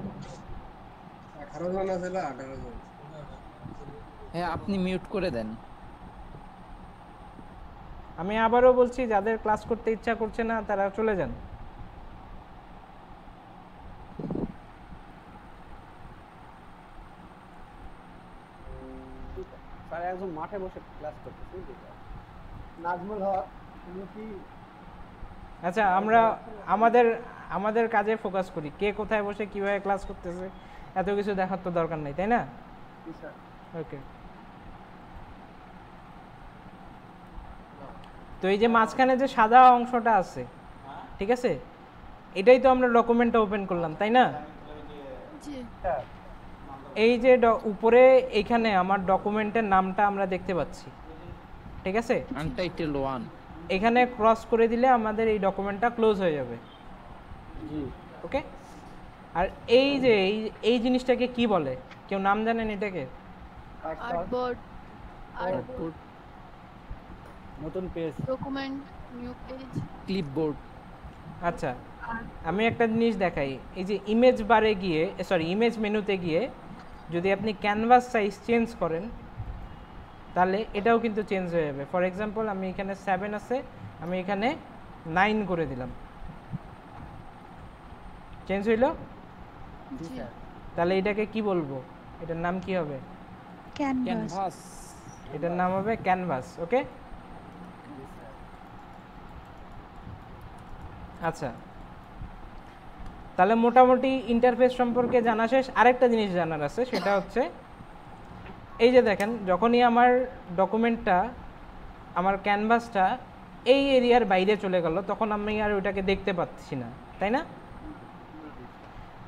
হ্যাঁ, আপনি মিউট করে দেন। আমি আবারও বলছি, যাদের ক্লাস করতে ইচ্ছা করছে না তারা চলে যান। স্যার একজন মাঠে বসে ক্লাস করতেছে, নাজমুল হক, তুমি কি? আচ্ছা, আমরা আমাদের কাজে ফোকাস করি। কে কোথায় বসে কিভাবে ক্লাস করতেছে এত কিছু দেখার তো দরকার নেই, তাই না? ওকে, তো এই যে মাঝখানে যে সাদা অংশটা আছে, ঠিক আছে, এটাই তো আমরা ডকুমেন্টটা ওপেন করলাম, তাই না? এই যে উপরে এইখানে আমার ডকুমেন্টের নামটা আমরা দেখতে পাচ্ছি, ঠিক আছে, আনটাইটেলড 1। এখানে ক্রস করে দিলে আমাদের এই ডকুমেন্টটা ক্লোজ হয়ে যাবে। ওকে, আর এই যে এই জিনিসটাকে কি বলে, কেউ নাম জানেন এটাকে? আর্টবোর্ড, নতুন page, document, new page, clipboard. আচ্ছা, আমি একটা জিনিস দেখাই। এই যে ইমেজ বারে গিয়ে, ইমেজ মেনুতে গিয়ে যদি আপনি ক্যানভাস সাইজ চেঞ্জ করেন, তাহলে এটাও কিন্তু চেঞ্জ হয়ে যাবে। ফর এক্সাম্পল, আমি এখানে 7 আছে, আমি এখানে 9 করে দিলাম, চেঞ্জ হইল। তাহলে এটাকে কি বলবো? এটার নাম কি হবে? ক্যানভাস। এটার নাম হবে ক্যানভাস। ওকে, আচ্ছা, তাহলে মোটামুটি ইন্টারফেস সম্পর্কে জানা শেষ। আরেকটা জিনিস জানার আছে, সেটা হচ্ছে এই যে দেখেন, যখনই আমার ডকুমেন্টটা, আমার ক্যানভাসটা এই এরিয়ার বাইরে চলে গেল, তখন আমি আর ওইটাকে দেখতে পাচ্ছি না, তাই না?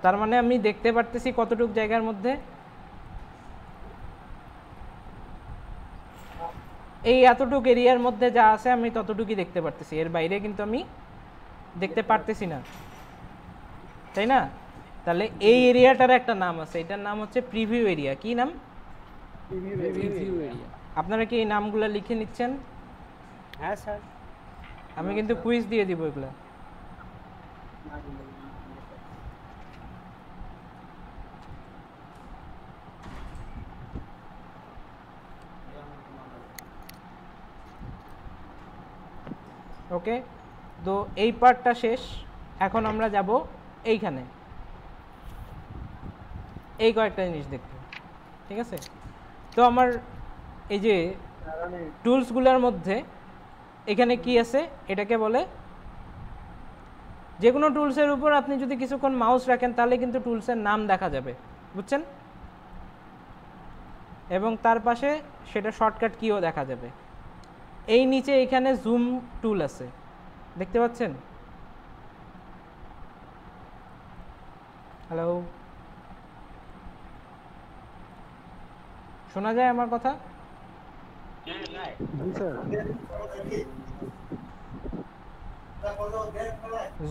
তার মানে আমি দেখতে পারতেছি কতটুক জায়গার মধ্যে? এই এতটুক এরিয়ার মধ্যে যা আছে আমি ততটুকুই দেখতে পারতেছি, এর বাইরে কিন্তু আমি দেখতে পারতেছি না, তাই না? তাহলে এই এরিয়াটার একটা নাম আছে, এটার নাম হচ্ছে প্রিভিউ এরিয়া। কি নাম? Preview area. আপনারা কি এই নামগুলো লিখে নিচ্ছেন? হ্যাঁ স্যার, আমি কিন্তু কুইজ দিয়ে দিব এগুলো। ওকে, তো এই পার্টটা শেষ। এখন আমরা যাব এইখানে এই কয়েকটা জিনিস দেখতে, ঠিক আছে? তো আমার এই যে টুলসগুলোর মধ্যে এখানে কি আছে, এটাকে বলে, যে কোনো টুলসের উপর আপনি যদি কিছুক্ষণ মাউস রাখেন তাহলে কিন্তু টুলসের নাম দেখা যাবে, বুঝছেন? এবং তার পাশে সেটা শর্টকাট কিও দেখা যাবে। এই নিচে এখানে জুম টুল আছে, দেখতে পাচ্ছেন? হ্যালো, শোনা যায় আমার কথা?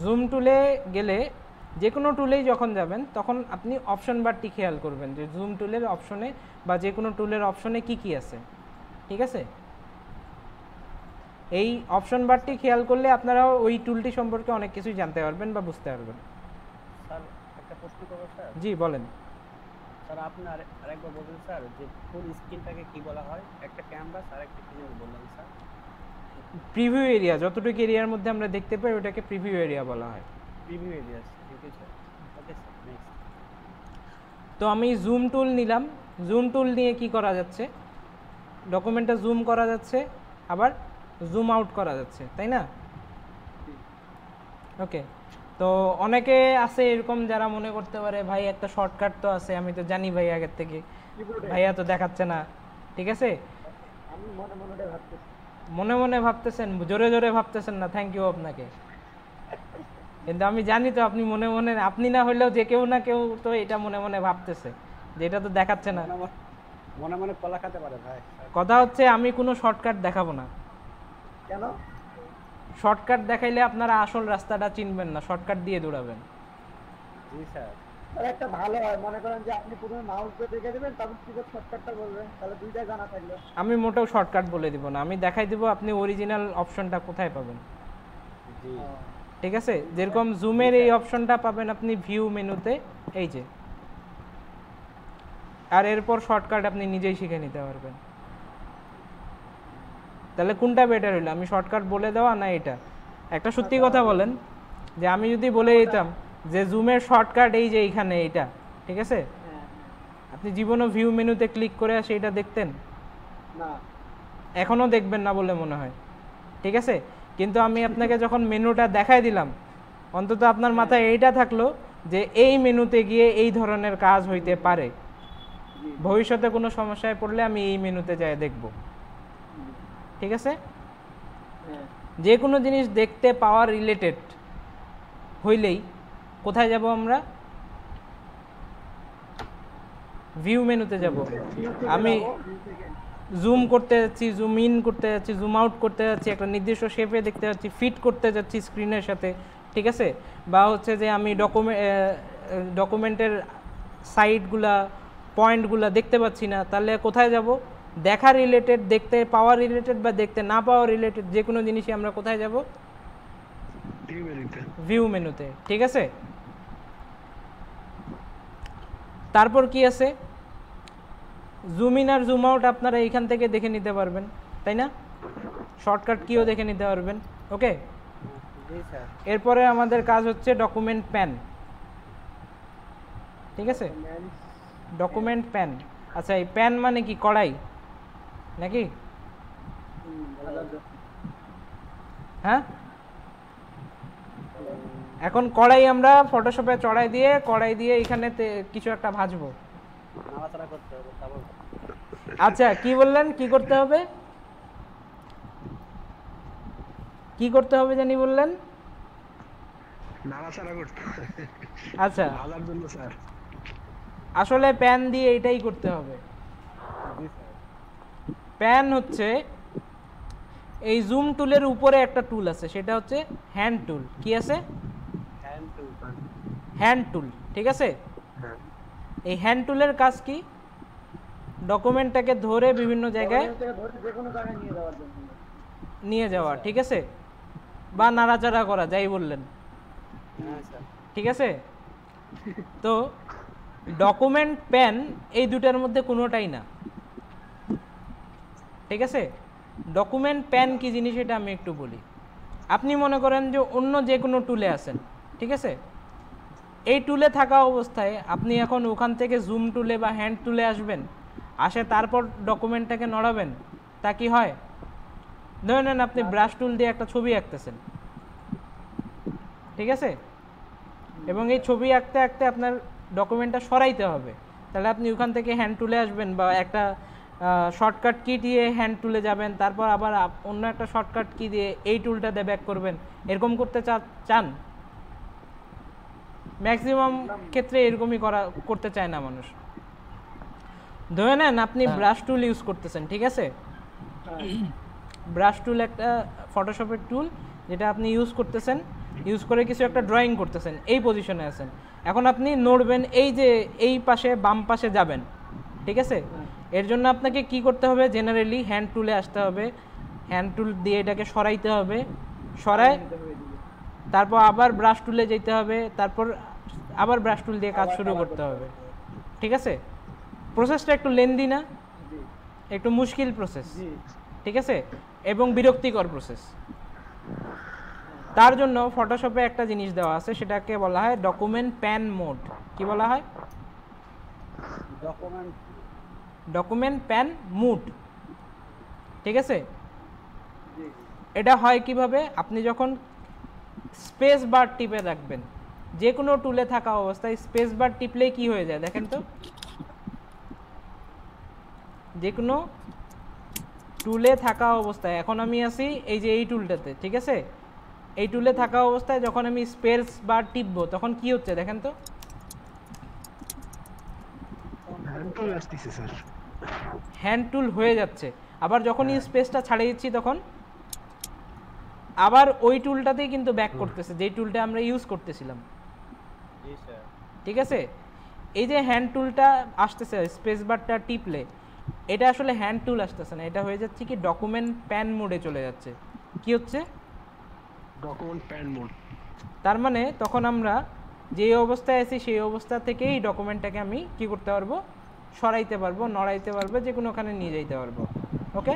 জুম টুলে গেলে যে কোনো টুলেই যখন যাবেন তখন আপনি অপশন বারটি খেয়াল করবেন যে জুম টুলের অপশনে বা যে কোনো টুলের অপশনে কি কি আছে, ঠিক আছে? এই অপশন বারটি খেয়াল করলে আপনারা ওই টুলটি সম্পর্কে অনেক কিছুই জানতে পারবেন বা বুঝতে পারবেন। স্যার একটা প্রশ্ন করব স্যার। জি বলেন। স্যার আপনি আরেকবার বলবেন স্যার যে ফুল স্ক্রিনটাকে কি বলা হয়? একটা ক্যানভাস আর একটা কি বললেন স্যার? প্রিভিউ এরিয়া, যতটুকু এরিয়ার মধ্যে আমরা দেখতে পাই ওটাকে প্রিভিউ এরিয়া বলা হয়। প্রিভিউ এরিয়া, ঠিক আছে স্যার। Okay sir, next. তো আমি জুম টুল নিলাম। জুম টুল নিয়ে কি করা যাচ্ছে? ডকুমেন্টটা জুম করা যাচ্ছে, আবার জুম আউট করা যাচ্ছে, তাই না? ওকে, তো অনেকে আছে এরকম যারা মনে করতে পারে ভাই একটা শর্টকাট তো আছে, আমি তো জানি ভাই আগের থেকে, ভাইয়া তো দেখাচ্ছে না, ঠিক আছে? আমি মনে মনে ভাবতেছি। মনে মনে ভাবতেছেন, জোরে জোরে ভাবতেছেন না, থ্যাংক ইউ আপনাকে। কিন্তু আমি জানি তো আপনি মনে মনে, আপনি না হলেও যে কেউ না কেউ তো এটা মনে মনে ভাবতেছে যে এটা তো দেখাচ্ছে না। মনে মনে কলা খেতে পারে ভাই। কথা হচ্ছে আমি কোনো শর্টকাট দেখাবো না। কেন? শর্টকাট দেখাইলে আপনারা আসল রাস্তাটা চিনবেন না, শর্টকাট দিয়ে দৌড়াবেন। জি স্যার। আর একটা ভালো হয়, মনে করেন যে আপনি প্রথমে মাউস দিয়ে দেখে দিবেন, তারপর কিবোর্ড শর্টকাটটা বলবেন, তাহলে দুইটা জানা থাকলো। আমি মোটেও শর্টকাট বলে দিব না, আমি দেখাই দিব আপনি অরিজিনাল অপশনটা কোথায় পাবেন। জি, ঠিক আছে? যেরকম জুমের এই অপশনটা পাবেন আপনি ভিউ মেনুতে, এই যে, আর এরপর শর্টকাট আপনি নিজেই শিখে নিতে পারবেন। তাহলে কোনটা বেটার হইলো, আমি শর্টকাট বলে দেওয়া না এটা? একটা সত্যি কথা বলেন যে আমি যদি বলে দিতাম যে জুমের শর্টকাট এই যে এইখানে এইটা, ঠিক আছে, আপনি জীবনও ভিউ মেনুতে ক্লিক করে আসে এটা দেখতেন না? এখনও দেখবেন না বলে মনে হয়, ঠিক আছে? কিন্তু আমি আপনাকে যখন মেনুটা দেখাই দিলাম, অন্তত আপনার মাথায় এইটা থাকলো যে এই মেনুতে গিয়ে এই ধরনের কাজ হইতে পারে, ভবিষ্যতে কোনো সমস্যায় পড়লে আমি এই মেনুতে যাই দেখব, ঠিক আছে? যে কোনো জিনিস দেখতে পাওয়ার রিলেটেড হইলেই কোথায় যাব আমরা? ভিউ মেনুতে যাব। আমি জুম করতে যাচ্ছি, জুম ইন করতে যাচ্ছি, জুম আউট করতে যাচ্ছি, একটা নির্দিষ্ট শেপে দেখতে যাচ্ছি, ফিট করতে যাচ্ছি স্ক্রিনের সাথে, ঠিক আছে? বা হচ্ছে যে আমি ডকুমেন্টের সাইডগুলা পয়েন্টগুলা দেখতে পাচ্ছি না, তাহলে কোথায় যাব? দেখা রিলেটেড, দেখতে পাওয়া রিলেটেড বা দেখতে না পাওয়া রিলেটেড যে কোনো জিনিসই আমরা কোথায় যাব? ভিউ মেনুতে, ঠিক আছে? তারপর কি আছে? জুম ইন আর জুম আউট আপনারা এইখান থেকে দেখে নিতে পারবেন, তাই না? শর্টকাট কিও দেখে নিতে পারবেন, ওকে? এরপরে আমাদের কাজ হচ্ছে ডকুমেন্ট প্যান, ঠিক আছে? ডকুমেন্ট প্যান, আচ্ছা এই প্যান মানে কি, কড়াই নাকি? হ্যাঁ, এখন কড়াই আমরা ফটোশপে চড়াই দিয়ে এখানে কিছু একটা ভাজবো। আচ্ছা কি বললেন, কি করতে হবে? কি করতে হবে জানি বললেন? নাড়াচাড়া করতে হবে। আচ্ছা, ভাজার জন্য স্যার আসলে প্যান দিয়ে এটাই করতে হবে। প্যান হচ্ছে এই জুম টুলের উপরে একটা টুল আছে, সেটা হচ্ছে হ্যান্ড টুল। কি আছে? হ্যান্ড টুল, ঠিক আছে? এই হ্যান্ড টুলের কাজ কি? ডকুমেন্টটাকে ধরে বিভিন্ন জায়গায় নিয়ে যাওয়া, ঠিক আছে? বা নাড়াচাড়া করা, যাই বললেন, ঠিক আছে? তো ডকুমেন্ট প্যান এই দুটার মধ্যে কোনোটাই না, ঠিক আছে? ডকুমেন্ট প্যান কি জিনিস এটা আমি একটু বলি। আপনি মনে করেন যে অন্য যে কোনো টুলে আছেন, ঠিক আছে? এই টুলে থাকা অবস্থায় আপনি এখন ওখান থেকে জুম টুলে বা হ্যান্ড টুলে আসবেন, আসে তারপর ডকুমেন্টটাকে নড়াবেন, তা কি হয়? ধরে নেন আপনি ব্রাশ টুল দিয়ে একটা ছবি আঁকতেছেন, ঠিক আছে? এবং এই ছবি আঁকতে আঁকতে আপনার ডকুমেন্টটা সরাইতে হবে, তাহলে আপনি ওখান থেকে হ্যান্ড টুলে আসবেন বা একটা শর্টকাট কি দিয়ে হ্যান্ড টুলে যাবেন, তারপর আবার অন্য একটা শর্টকাট কি দিয়ে এই টুলটাতে ব্যাক করবেন, এরকম করতে চান? ম্যাক্সিমাম ক্ষেত্রে এরকমই করতে চায় না মানুষ। ধরে নেন আপনি ব্রাশ টুল ইউজ করতেছেন, ঠিক আছে? ব্রাশ টুল একটা ফটোশপের টুল যেটা আপনি ইউজ করতেছেন, ইউজ করে কিছু একটা ড্রয়িং করতেছেন, এই পজিশনে আছেন। এখন আপনি নড়বেন, এই যে এই পাশে বাম পাশে যাবেন, ঠিক আছে? এর জন্য আপনাকে কি করতে হবে? জেনারেলি হ্যান্ড টুলে আসতে হবে, হ্যান্ড টুল দিয়ে এটাকে সরাইতে হবে, সরায় তারপর আবার ব্রাশ টুলে যেতে হবে, তারপর আবার ব্রাশ টুল দিয়ে কাজ শুরু করতে হবে, ঠিক আছে? প্রসেসটা একটু লেন্দি না, একটু মুশকিল প্রসেস, ঠিক আছে, এবং বিরক্তিকর প্রসেস। তার জন্য ফটোশপে একটা জিনিস দেওয়া আছে, সেটাকে বলা হয় ডকুমেন্ট প্যান মোড। কি বলা হয়? ডকুমেন্ট প্যান মোড, ঠিক আছে? এটা হয় কিভাবে? আপনি যখন স্পেস বার টিপে রাখবেন, যে কোনো টুলে থাকা অবস্থায় স্পেস বার টিপলেই কি হয়ে যায় দেখেন তো? যে কোনো টুলে থাকা অবস্থায়, এখন আমি আছি এই যে এই টুলটাতে, ঠিক আছে? এই টুলে থাকা অবস্থায় যখন আমি স্পেস বার টিপবো তখন কি হচ্ছে দেখেন তো? হ্যান্ড টুল হয়ে যাচ্ছে। আবার যখনই স্পেসটা ছাড়িয়ে দিচ্ছি তখন আবার ওই টুলটাতেই কিন্তু ব্যাক করতেছে, যেই টুলটা আমরা ইউজ করতেছিলাম, ঠিক আছে? এই যে হ্যান্ড টুলটা আসতেছে স্পেস বারটা টিপলে, এটা আসলে হ্যান্ড টুল আসতেছে না, এটা হয়ে যাচ্ছে কি ডকুমেন্ট প্যান মোডে চলে যাচ্ছে। কি হচ্ছে? Document pan mode. তার মানে তখন আমরা যে অবস্থায় আছি সেই অবস্থা থেকেই ডকুমেন্টটাকে আমি কি করতে পারবো? সরাইতে পারবো, নড়াইতে পারবো, যে কোনোখানে নিয়ে যাইতে পারবো। ওকে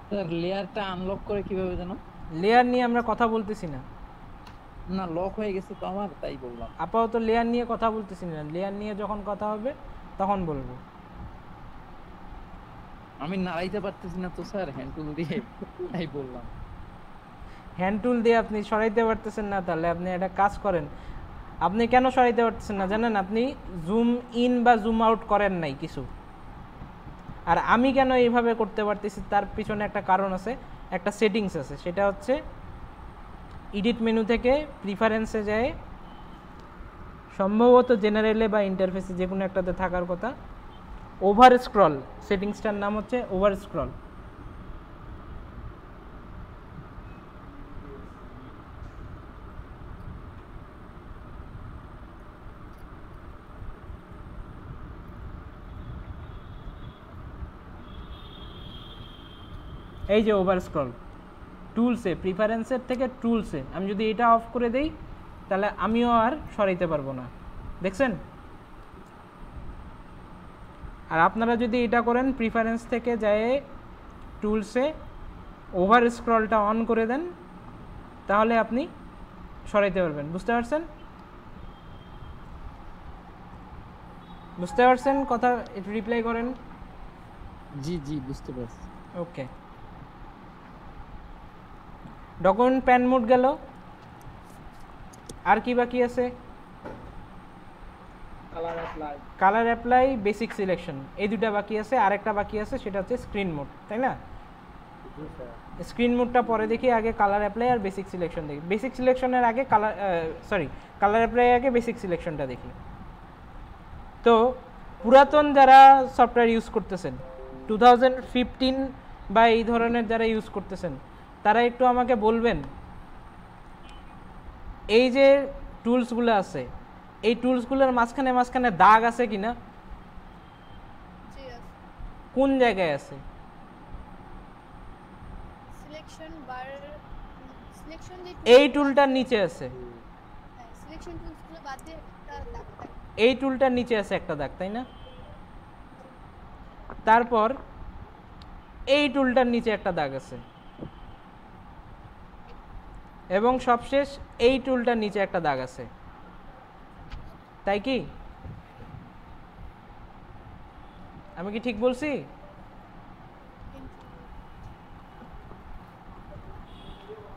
স্যার, লেয়ারটা আনলক করে কিভাবে জানো? লেয়ার নিয়ে আমরা কথা বলতেছি না, না লক হয়ে গেছে তো আমার, তাই বললাম। আপাতত লেয়ার নিয়ে কথা বলতেছি না, লেয়ার নিয়ে যখন কথা হবে তখন বলবো। আমি নাড়াইতে পারতেছি না তো স্যার হ্যান্ড টুল দিয়ে, তাই বললাম। হ্যান্ড টুল দিয়ে আপনি সরাইতে পারতেছেন না, তাহলে আপনি একটা কাজ করেন। আপনি কেন সরাইতে পারতেছেন না জানেন? আপনি জুম ইন বা জুম আউট করেন নাই কিছু। আর আমি কেন এইভাবে করতে পারতেছি তার পিছনে একটা কারণ আছে, একটা সেটিংস আছে, সেটা হচ্ছে এডিট মেনু থেকে প্রিফারেন্সে যায়, সম্ভবত জেনারেলে বা ইন্টারফেসে যে কোনো একটাতে থাকার কথা, ওভার স্ক্রল, সেটিংসটার নাম হচ্ছে ওভার স্ক্রল। এই যে ওভার স্ক্রল টুলসে, প্রিফারেন্সের থেকে টুলসে আমি যদি এটা অফ করে দেই তাহলে আমিও আর সরাইতে পারবো না, দেখছেন? আর আপনারা যদি এটা করেন, প্রিফারেন্স থেকে যায় টুলসে ওভার স্ক্রলটা অন করে দেন, তাহলে আপনি সরাইতে পারবেন। বুঝতে পারছেন? বুঝতে পারছেন কথা? একটু রিপ্লাই করেন। জি জি বুঝতে পারছি। ওকে, ডকুমেন্ট প্যান মোড গেল, আর কি বাকি আছে? কালার অ্যাপ্লাই, বেসিক সিলেকশন, এই দুটা বাকি আছে। আরেকটা বাকি আছে, সেটা হচ্ছে স্ক্রিন মোড, তাই না? স্ক্রিন মোডটা পরে দেখি, আগে কালার অ্যাপ্লাই আর বেসিক সিলেকশন দেখি। বেসিক সিলেকশনের আগে কালার অ্যাপ্লাই আগে বেসিক সিলেকশনটা দেখি। তো পুরাতন যারা সফটওয়্যার ইউজ করতেছেন, 2015 বা এই ধরনের যারা ইউজ করতেছেন, তারা একটু আমাকে বলবেন এই যে টুলসগুলো আছে, এই টুলসগুলোর মাঝখানে মাঝখানে দাগ আছে কিনা? কোন জায়গায় আছে? সিলেকশন বার, সিলেকশন এই টুলটার নিচে আছে, সিলেকশন টুলসগুলো বাদ দিয়ে একটা দাগ থাকে, এই টুলটার নিচে আছে একটা দাগ, তাই না? তারপর এই টুলটার নিচে একটা দাগ আছে, এবং সবশেষ এই টুলটার নিচে একটা দাগ আছে, তাই কি? আমি কি ঠিক বলছি?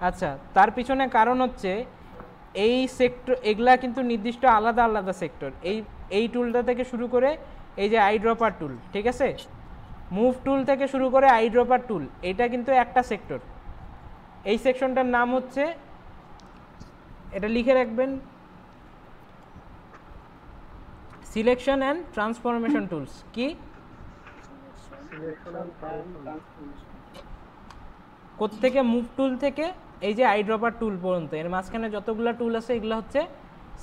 আচ্ছা, তার পিছনে কারণ হচ্ছে এই সেক্টর, এগুলা কিন্তু নির্দিষ্ট আলাদা আলাদা সেক্টর। এই টুলটা থেকে শুরু করে এই যে আইড্রপার টুল, ঠিক আছে, মুভ টুল থেকে শুরু করে আইড্রপার টুল, এটা কিন্তু একটা সেক্টর। এই সেকশনটার নাম হচ্ছে, এটা লিখে রাখবেন, সিলেকশন অ্যান্ড ট্রান্সফরমেশন টুলস। কি? কোত্থেকে মুভ টুল থেকে এই যে আইড্রপার টুল পর্যন্ত এর মাঝখানে যতগুলো টুল আছে এগুলো হচ্ছে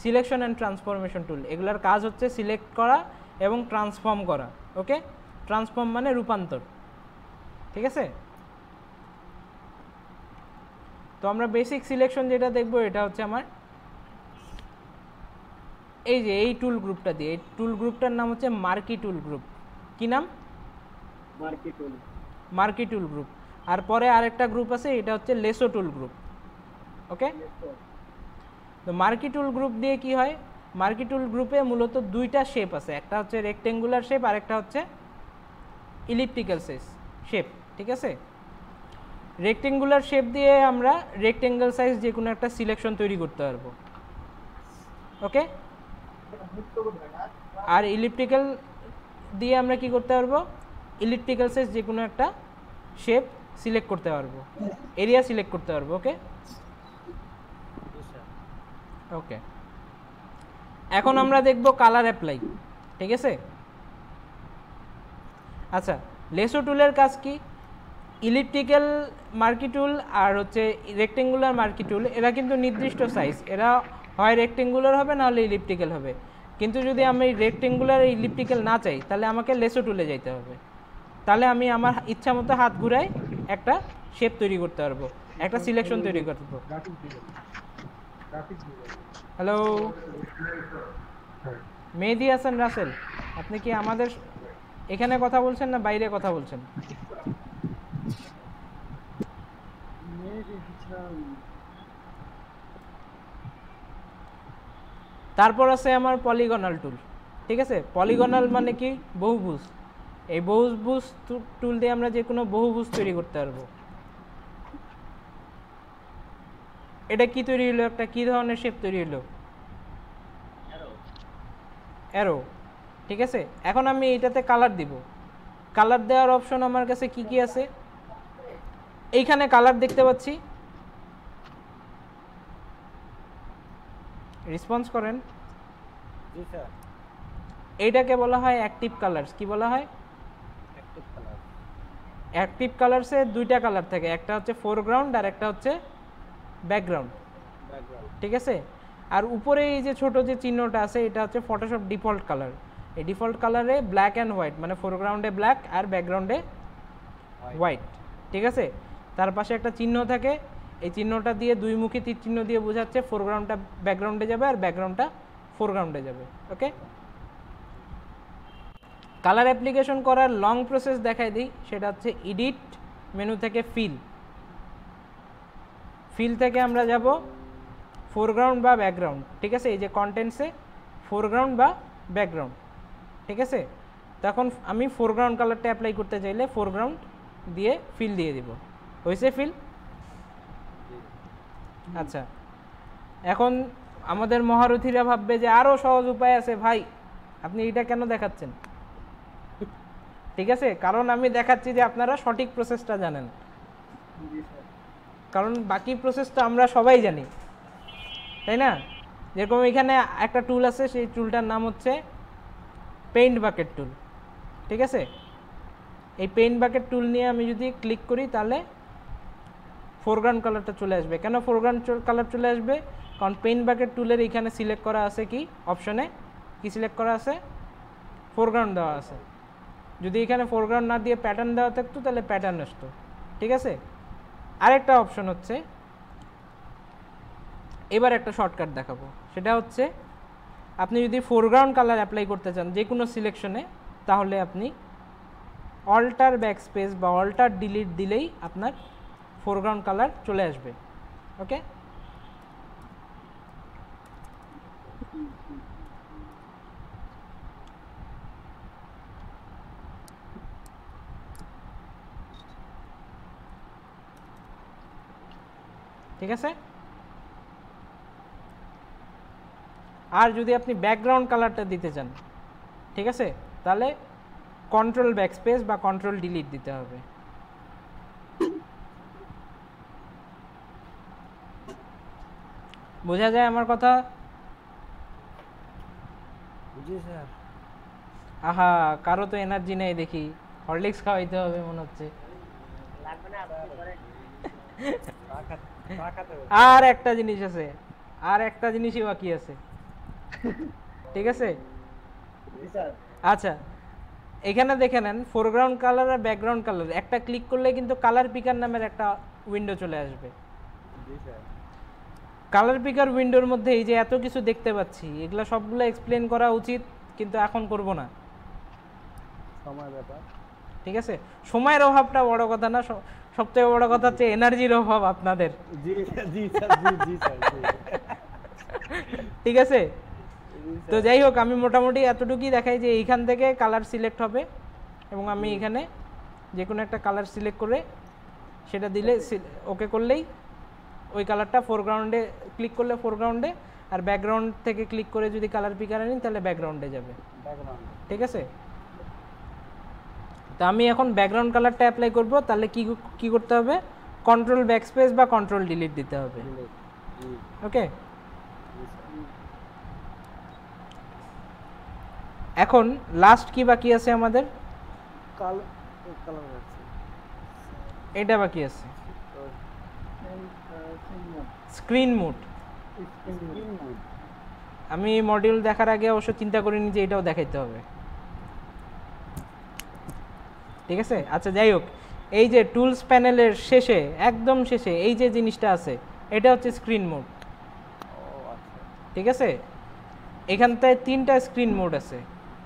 সিলেকশন অ্যান্ড ট্রান্সফরমেশন টুল। এগুলোর কাজ হচ্ছে সিলেক্ট করা এবং ট্রান্সফর্ম করা। ওকে, ট্রান্সফর্ম মানে রূপান্তর। ঠিক আছে, তো আমরা বেসিক সিলেকশন যেটা দেখব এটা হচ্ছে আমার এই যে এই টুল গ্রুপটা দিয়ে। এই টুল গ্রুপটার নাম হচ্ছে মার্কি টুল গ্রুপ। কি নাম? মার্কি টুল গ্রুপ। আর পরে আরেকটা গ্রুপ আছে, এটা হচ্ছে লেসো টুল গ্রুপ। ওকে, তো মার্কি টুল গ্রুপ দিয়ে কি হয়, মার্কি টুল গ্রুপে মূলত দুইটা শেপ আছে, একটা হচ্ছে রেক্টেঙ্গুলার শেপ আর একটা হচ্ছে ইলিপ্টিক্যাল শেপ। ঠিক আছে, রেক্টেঙ্গুলার শেপ দিয়ে আমরা রেক্টেঙ্গেল সাইজ যে কোনো একটা সিলেকশন তৈরি করতে পারবো। ওকে, আর ইলিপ্টিক্যাল দিয়ে আমরা কি করতে পারবো, ইলিপ্টিক্যাল সাইজ যে কোনো একটা শেপ সিলেক্ট করতে পারবো, এরিয়া সিলেক্ট করতে পারবো। ওকে ওকে, এখন আমরা দেখব কালার অ্যাপ্লাই। ঠিক আছে, আচ্ছা লেসো টুলের কাজ কি, ইলিপ্টিক্যাল মার্কি টুল আর হচ্ছে রেক্টেঙ্গুলার মার্কি টুল এরা কিন্তু নির্দিষ্ট সাইজ, এরা হয় রেক্টেঙ্গুলার হবে না হলে ইলিপ্টিক্যাল হবে। কিন্তু যদি আমি রেক্টেঙ্গুলার ইলিপ্টিক্যাল না চাই তাহলে আমাকে লেসো টুলে যাইতে হবে, তাহলে আমি আমার ইচ্ছা মতো হাত ঘুরাই একটা শেপ তৈরি করতে পারবো, একটা সিলেকশন তৈরি করতে পারবো। হ্যালো মেহেদি হাসান রাসেল, আপনি কি আমাদের এখানে কথা বলছেন না বাইরে কথা বলছেন? তারপর আছে আমার পলিগনাল টুল। ঠিক আছে, পলিগনাল মানে কি, বহুভুজ। এই বহুভুজ টুল দিয়ে আমরা যে কোনো বহুভুজ তৈরি করতে পারবো। এটা কি তৈরি হলো, একটা কি ধরনের শেপ তৈরি হলো, অ্যারো। ঠিক আছে, এখন আমি এটাতে কালার দিব। কালার দেওয়ার অপশন আমার কাছে কি কি আছে, এইখানে কালার দেখতে পাচ্ছি, রেসপন্স করেন। জি স্যার, এইটাকে বলা হয় অ্যাক্টিভ কালারস। কি বলা হয়? Active colour. অ্যাক্টিভ কালারসে দুইটা কালার থাকে, একটা হচ্ছে ফোরগ্রাউন্ড আর একটা হচ্ছে ব্যাকগ্রাউন্ড। ঠিক আছে, আর উপরে এই যে ছোট যে চিহ্নটা আছে এটা হচ্ছে ফটোশপ ডিফল্ট কালার। এই ডিফল্ট কালারে ব্ল্যাক অ্যান্ড হোয়াইট, মানে ফোরগ্রাউন্ডে ব্ল্যাক আর ব্যাকগ্রাউন্ডে হোয়াইট। ঠিক আছে, তার পাশে একটা চিহ্ন থাকে, এই চিহ্নটা দিয়ে দুইমুখী তীর চিহ্ন দিয়ে বোঝাচ্ছে ফোরগ্রাউন্ডটা ব্যাকগ্রাউন্ডে যাবে আর ব্যাকগ্রাউন্ডটা ফোরগ্রাউন্ডে যাবে। ওকে, কালার অ্যাপ্লিকেশন করার লং প্রসেস দেখাই দিই, সেটা হচ্ছে এডিট মেনু থেকে ফিল। ফিল থেকে আমরা যাব ফোরগ্রাউন্ড বা ব্যাকগ্রাউন্ড। ঠিক আছে, এই যে কন্টেন্টসে ফোরগ্রাউন্ড বা ব্যাকগ্রাউন্ড। ঠিক আছে, তখন আমি ফোরগ্রাউন্ড কালারটা অ্যাপ্লাই করতে চাইলে ফোরগ্রাউন্ড দিয়ে ফিল দিয়ে দিব। হয়েছে ফিল? আচ্ছা, এখন আমাদের মহারথীরা ভাববে যে আরও সহজ উপায় আছে ভাই, আপনি এটা কেন দেখাচ্ছেন? ঠিক আছে, কারণ আমি দেখাচ্ছি যে আপনারা সঠিক প্রসেসটা জানেন, কারণ বাকি প্রসেসটা আমরা সবাই জানি, তাই না? যেরকম এখানে একটা টুল আছে, সেই টুলটার নাম হচ্ছে পেইন্ট বাকেট টুল। ঠিক আছে, এই পেইন্ট বাকেট টুল নিয়ে আমি যদি ক্লিক করি তাহলে ফোরগ্রাউন্ড কালারটা চলে আসবে। কেন ফোরগ্রাউন্ড কালার চলে আসবে? কারণ পেইন্ট বাকেট টুলের এখানে সিলেক্ট করা আছে কি, অপশনে কি সিলেক্ট করা আছে, ফোরগ্রাউন্ড দেওয়া আছে। যদি এখানে ফোরগ্রাউন্ড না দিয়ে প্যাটার্ন দেওয়া থাকতো তাহলে প্যাটার্ন আসতো। ঠিক আছে, আরেকটা অপশন হচ্ছে, এবার একটা শর্টকাট দেখাবো, সেটা হচ্ছে আপনি যদি ফোরগ্রাউন্ড কালার অ্যাপ্লাই করতে চান যে কোনো সিলেকশনে, তাহলে আপনি অল্টার ব্যাকস্পেস বা অল্টার ডিলিট দিলেই আপনার ফোরগ্রাউন্ড কালার চলে আসবে। ওকে, ঠিক আছে। আর যদি আপনি ব্যাকগ্রাউন্ড কালারটা দিতে চান, ঠিক আছে, তাহলে কন্ট্রোল ব্যাকস্পেস বা কন্ট্রোল ডিলিট দিতে হবে। বোঝা যায় আমার কথা? জি স্যার। আহা, কারো তো এনার্জি নেই দেখি, হরলিক্স খাওয়াইতে হবে মনে হচ্ছে। লাগবে না, আপনি করেন। আর একটা জিনিস আছে, আর একটা জিনিসই বাকি আছে, ঠিক আছে? আচ্ছা, এখানে দেখে নেন ফোরগ্রাউন্ড কালার আর ব্যাকগ্রাউন্ড কালার, একটা ক্লিক করলে কিন্তু কালার পিকার নামের একটা উইন্ডো চলে আসবে। কালার পিকার উইন্ডোর মধ্যে এই যে এত কিছু দেখতে পাচ্ছি, এগুলো সবগুলো এক্সপ্লেন করা উচিত, কিন্তু এখন করব না, সময় ব্যাপার। ঠিক আছে? সময়ের অভাবটা বড় কথা না, সবথেকে বড় কথা হচ্ছে এনার্জির অভাব আপনাদের। জি জি স্যার, জি জি স্যার, জি। ঠিক আছে, তো যাই হোক, আমি মোটামুটি এতটুকুই দেখাই যে এইখান থেকে কালার সিলেক্ট হবে এবং আমি এখানে যে কোনো একটা কালার সিলেক্ট করে সেটা দিলে, ওকে করলেই ওই কালারটা ফোরগ্রাউন্ডে ক্লিক করলে ফোরগ্রাউন্ডে, আর ব্যাকগ্রাউন্ড থেকে ক্লিক করে যদি কালার পিকার আনি তাহলে ব্যাকগ্রাউন্ডে যাবে, ঠিক আছে? তা আমি এখন ব্যাকগ্রাউন্ড কালারটা অ্যাপ্লাই করব, তাহলে কি করতে হবে? কন্ট্রোল ব্যাকস্পেস বা কন্ট্রোল ডিলিট দিতে হবে। ওকে, এখন লাস্ট কি বাকি আছে আমাদের? এটা বাকি আছে, স্ক্রিন মোড। আমি মডিউল দেখার আগে অবশ্য চিন্তা করিনি যে এটাও দেখাইতে হবে, ঠিক আছে? আচ্ছা, যাই হোক, এই যে টুলস প্যানেলের শেষে, একদম শেষে এই যে জিনিসটা আছে, এটা হচ্ছে স্ক্রিন মোড, ঠিক আছে? এখানটায় 3টা স্ক্রিন মোড আছে,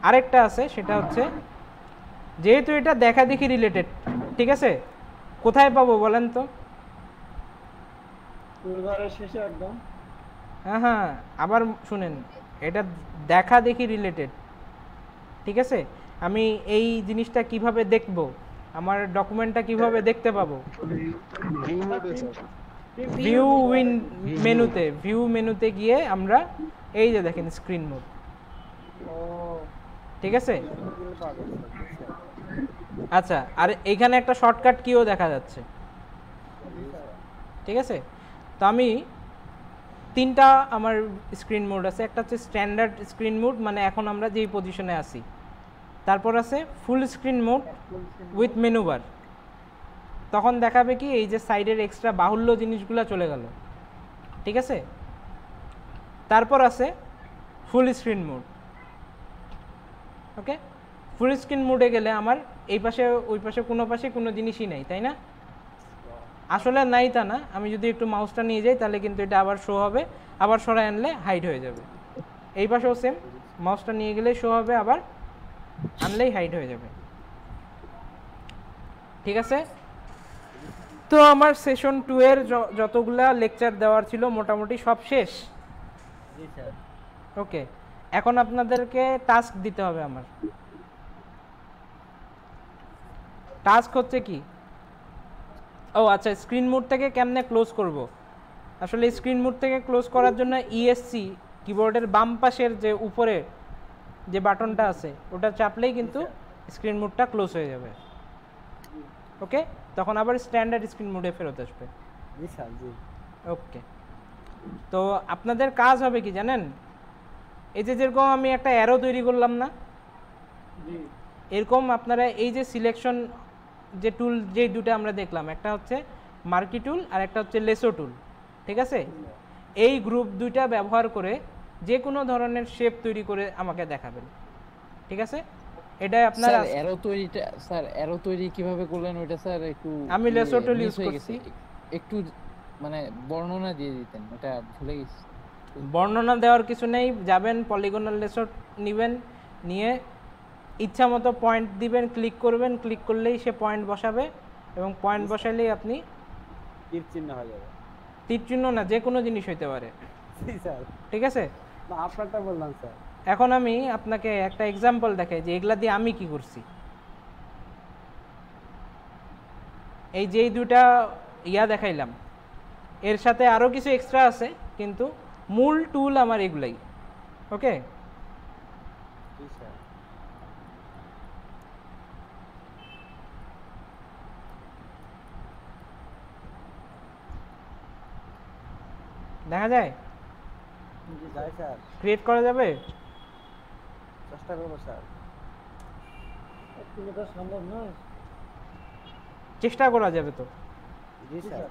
আরেকটা আছে সেটা হচ্ছে, যেহেতু এটা দেখা দেখি রিলেটেড, ঠিক আছে? কোথায় পাবো বলেন তো? টুলবারের শেষে একদম। হ্যাঁ, আবার শুনেন, এটা দেখা দেখি রিলেটেড, ঠিক আছে? আমি এই জিনিসটা কিভাবে দেখব, আমার ডকুমেন্টটা কিভাবে দেখতে পাবো? ভিউ মেনুতে, ভিউ মেনুতে গিয়ে আমরা এই যে দেখেন স্ক্রিন মোড, ঠিক আছে? আচ্ছা, আর এইখানে একটা শর্টকাট কিও দেখা যাচ্ছে, ঠিক আছে? তো আমি 3টা আমার স্ক্রিন মোড আছে, একটা হচ্ছে স্ট্যান্ডার্ড স্ক্রিন মোড, মানে এখন আমরা যেই পজিশনে আছি, তারপর আছে full screen mode with menu bar, তখন দেখাবে কি এই যে সাইডের এক্সট্রা বাহুল্য জিনিসগুলো চলে গেল, ঠিক আছে? তারপর আছে ফুল স্ক্রিন মোড। ওকে, ফুল স্ক্রিন মোডে গেলে আমার এই পাশে ওই পাশে কোনো জিনিসই নেই, তাই না? আসলে নাই তা না, আমি যদি একটু মাউসটা নিয়ে যাই তাহলে কিন্তু এটা আবার শো হবে, আবার সরাই আনলে হাইড হয়ে যাবে। এই পাশেও সেম, মাউসটা নিয়ে গেলে শো হবে, আবার আনলেই হাইড হয়ে যাবে, ঠিক আছে? তো আমার সেশন 2 এর যতগুলা লেকচার দেওয়ার ছিল মোটামুটি সব শেষ। ওকে, এখন আপনাদেরকে টাস্ক দিতে হবে। আমার টাস্ক হচ্ছে কি, ও আচ্ছা, স্ক্রিন মোড থেকে কেমনে ক্লোজ করব? আসলে স্ক্রিন মোড থেকে ক্লোজ করার জন্য ইএসসি কিবোর্ডের বাম পাশের যে উপরে যে বাটনটা আছে ওটা চাপলেই কিন্তু স্ক্রিন মোডটা ক্লোজ হয়ে যাবে। ওকে, তখন আবার স্ট্যান্ডার্ড স্ক্রিন মোডে ফেরত আসবে। জি স্যার, জি। ওকে, তো আপনাদের কাজ হবে কি জানেন, এই যে যেরকম আমি একটা অ্যারো তৈরি করলাম না, এরকম আপনারা এই যে সিলেকশন যে টুল যে দুটো আমরা দেখলাম, একটা হচ্ছে মার্কি টুল আর একটা হচ্ছে লেসো টুল, ঠিক আছে? এই গ্রুপ দুইটা ব্যবহার করে যে কোনো ধরনের শেপ তৈরি করে আমাকে দেখাবেন, ঠিক আছে? এটা আপনার অ্যারো তৈরি কিভাবে করলেন ওটা স্যার একটু, আমি লেসো টুল ইউজ করছি, একটু মানে বর্ণনা দিয়ে দিতেন, এটা ভুলে গেছি। বর্ণনা দেওয়ার কিছু নেই, যাবেন পলিগনাল লেসো নেবেন, নিয়ে ইচ্ছা মতো পয়েন্ট দিবেন, ক্লিক করবেন, ক্লিক করলেই সে পয়েন্ট বসাবে এবং পয়েন্ট বসালেই আপনি তীর চিহ্ন হয়ে যাবে। তীর চিহ্ন না, যে কোনো জিনিস হইতে পারে, ঠিক আছে? আপনারটা বললাম স্যার। এখন আমি আপনাকে একটা এক্সাম্পল দেখাই যে এগুলা দিয়ে আমি কি করছি। এই যে দুটা ইয়া দেখাইলাম, এর সাথে আরও কিছু এক্সট্রা আছে, কিন্তু মূল টুল আমার এগুলাই। ওকে, দেখা যায়, ক্রিয়েট করা যাবে, চেষ্টা করবো স্যার। সম্ভব নয়, চেষ্টা করা যাবে তো। জি স্যার,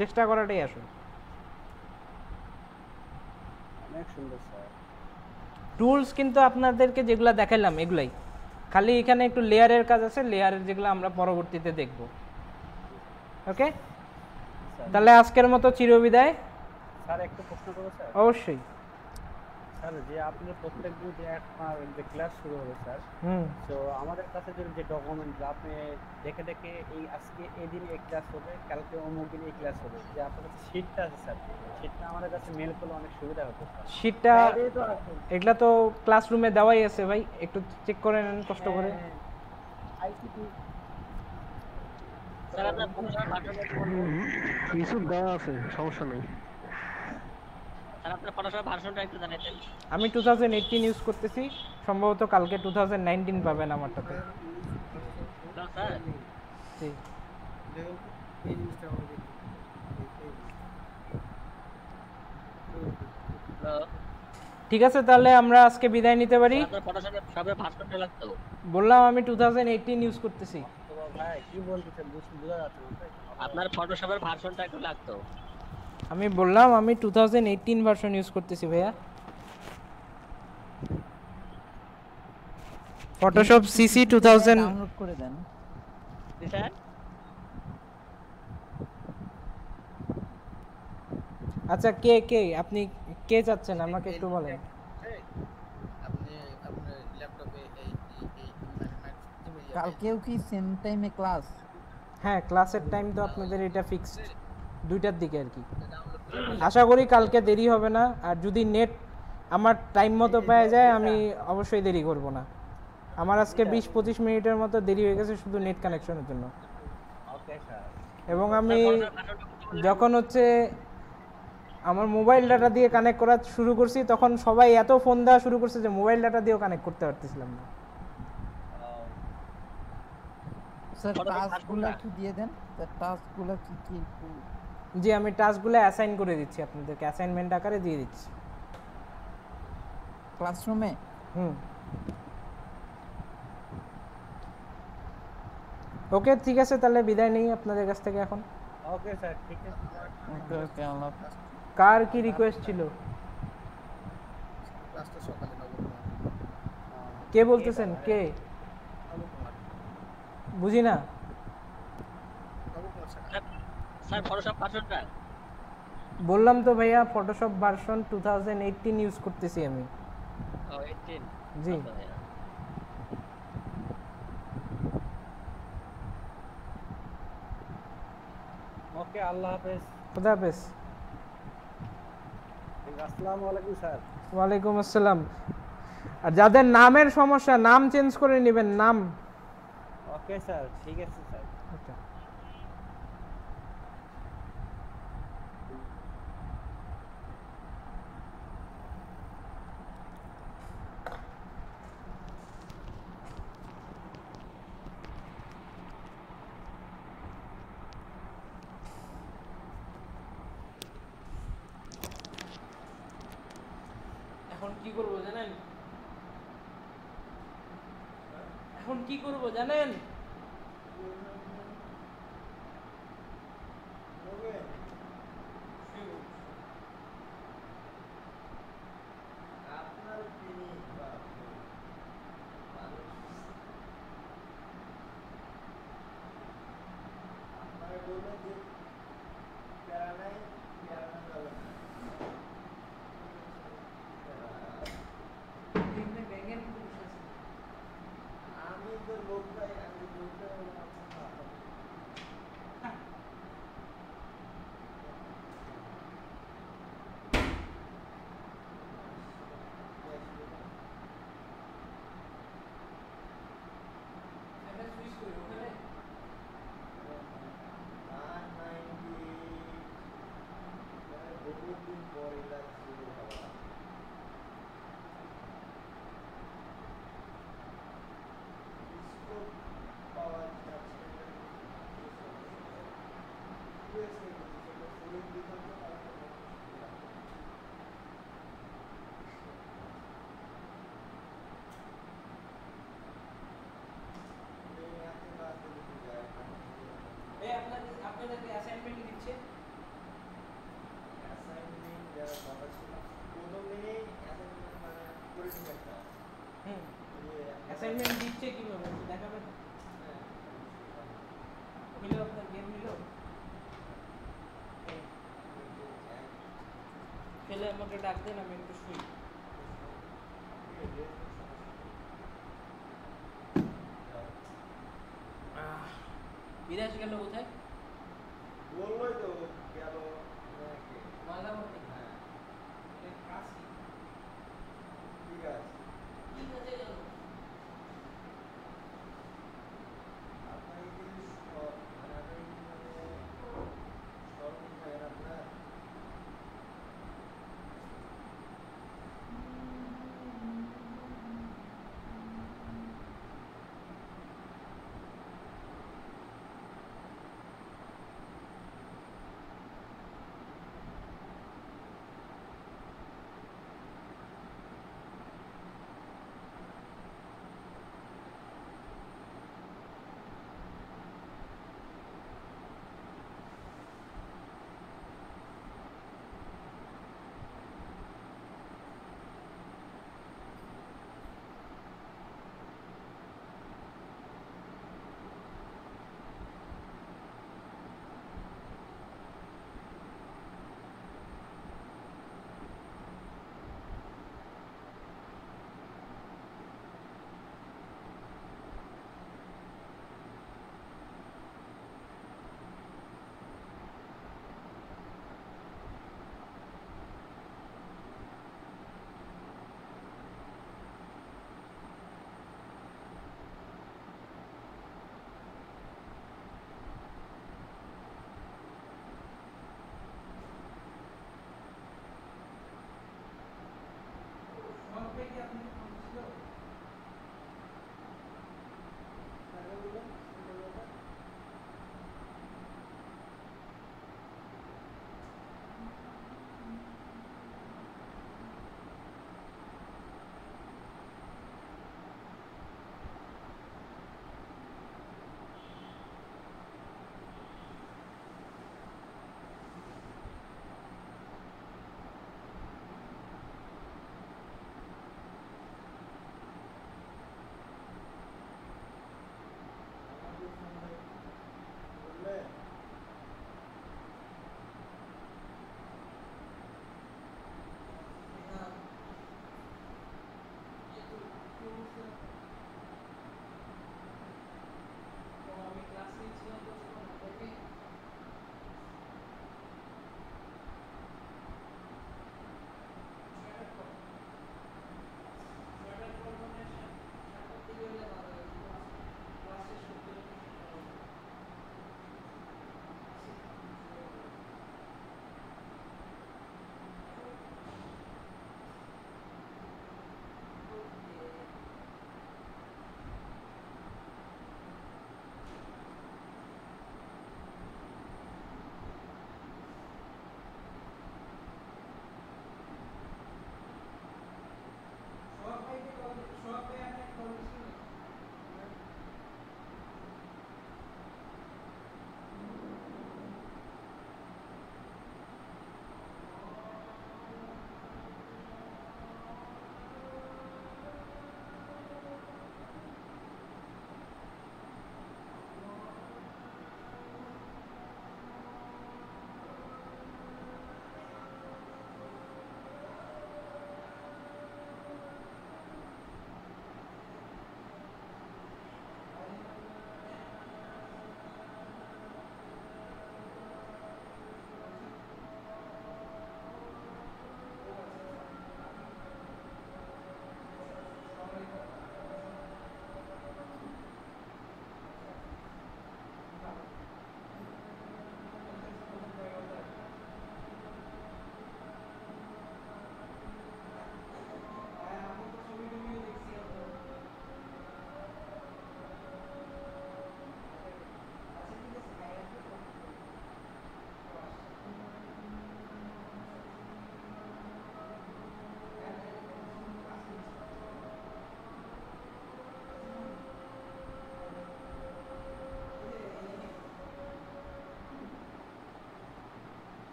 চেষ্টা করাটাই আসল। অনেক সুন্দর স্যার। টুলস কিন্তু আপনাদেরকে যেগুলো দেখাইলাম এগুলাই, খালি এখানে একটু লেয়ারের কাজ আছে, লেয়ারের যেগুলো আমরা পরবর্তীতে দেখব। ওকে, তাহলে আজকের মতো চিরবিদায়। স্যার একটা প্রশ্ন করবো স্যার? অবশ্যই স্যার, যে আপনার প্রত্যেকদিন যে আপনার যে ক্লাস শুরু হবে স্যার, তো আমাদের কাছে যে ডকুমেন্ট আপনি দেখে দেখে এই আজকে এই দিন এই ক্লাস হবে, কালকে অমুক দিন এই ক্লাস হবে, যে আপনার কাছে শিটটা আছে স্যার, শিটটা আমাদের কাছে মেল করলে অনেক সুবিধা হতো স্যার। শিটটা এগুলা তো ক্লাসরুমে দেওয়াই আছে ভাই, একটু চেক করে নেন কষ্ট করে। আইসিটি স্যার আপনার ফটোশপ কিছু দেওয়া আছে, সমস্যা নেই। স্যার আপনার ফটোশপ ভার্সনটা একটু জানাইতেন। আমি 2018 ইউজ করতেছি, সম্ভবত কালকে 2019 পাবেন আমারটাতে। না স্যার, জি ঠিক আছে, তাহলে আমরা আজকে বিদায় নিতে পারি। আপনার ফটোশপের সবে ভার্সনটা লাগতো। বললাম আমি 2018 ইউজ করতেছি। ভাই কি বলতেছেন বুঝা যাচ্ছে না। আপনার ফটোশপের ভার্সনটা একটু লাগতো। আমি বললাম আমি 2018 ভার্সন ইউজ করতেছি ভাইয়া। ফটোশপ সিসি 2000 ডাউনলোড করে দেন। জি স্যার। আচ্ছা কে কে আপনি কে চাচ্ছেন আমাকে একটু বলেন। আপনি আপনার ল্যাপটপে এই কালকেও কি সেম টাইমে ক্লাস? হ্যাঁ, ক্লাসের টাইম তো আপনাদের এটা ফিক্সড 2টার দিকে আর কি। আশা করি কালকে দেরি হবে না, আর যদি নেট আমার টাইম মতো পেয়ে যায় আমি অবশ্যই দেরি করব না। আমার আজকে 20-25 মিনিটের মতো দেরি হয়ে গেছে শুধু নেট কানেকশনের জন্য। Okay sir. এবং আমি যখন হচ্ছে আমার মোবাইল ডাটা দিয়ে কানেক্ট করা শুরু করছি তখন সবাই এত ফোন দেওয়া শুরু করছে যে মোবাইল ডাটা দিয়েও কানেক্ট করতে পারতেছিলাম না। স্যার টাস্কগুলো একটু দিয়ে দেন। স্যার টাস্কগুলো কি কি একটু? জি আমি টাস্কগুলো অ্যাসাইন করে দিচ্ছি আপনাদেরকে, অ্যাসাইনমেন্ট আকারে দিয়ে দিচ্ছি ক্লাসরুমে। ওকে ঠিক আছে, তাহলে বিদায় নেই আপনাদের কাছ থেকে এখন। ওকে স্যার, ঠিক আছে। ওকে ওকে, আল্লাহ হাফেজ। কার কি রিকোয়েস্ট ছিল? ক্লাসটা সকালে নবম। কে বলতেছেন? কে? বুঝি না স্যার ফটোশপ ভার্সনটা বললাম তো ভাইয়া, ফটোশপ ভার্সন 2018 ইউজ করতেছি আমি। ও 18 জি ওকে, আল্লাহ হাফেজ। খুদা হাফেজ। আসসালামু আলাইকুম স্যার। ওয়ালাইকুম আসসালাম। আর যাদের নামের সমস্যা নাম চেঞ্জ করে নেবেন নাম। ওকে স্যার, ঠিক আছে স্যার। আচ্ছা এখন কি করব জানেন? এখন কি করব জানেন? পাওয়া যাচ্ছে আসছে কিভাবে দেখাবেন? হইলো আপনার গেম হইলো? তাহলে আমাকে ডাক দেন, আমি একটু শুই। বিদেশ গেল কোথায়? বললোই তো গেল মালাবতী। হ্যাঁ কাজ কি? ঠিক আছে কি কাজে গেল? আপনার এই জিনিস মানে আপনার এই মানে স্মরণ থাকেন আপনার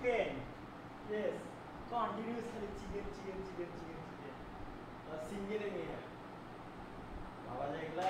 chicken. Yes. Continuously chicken. Single में है. आवाज आएगा.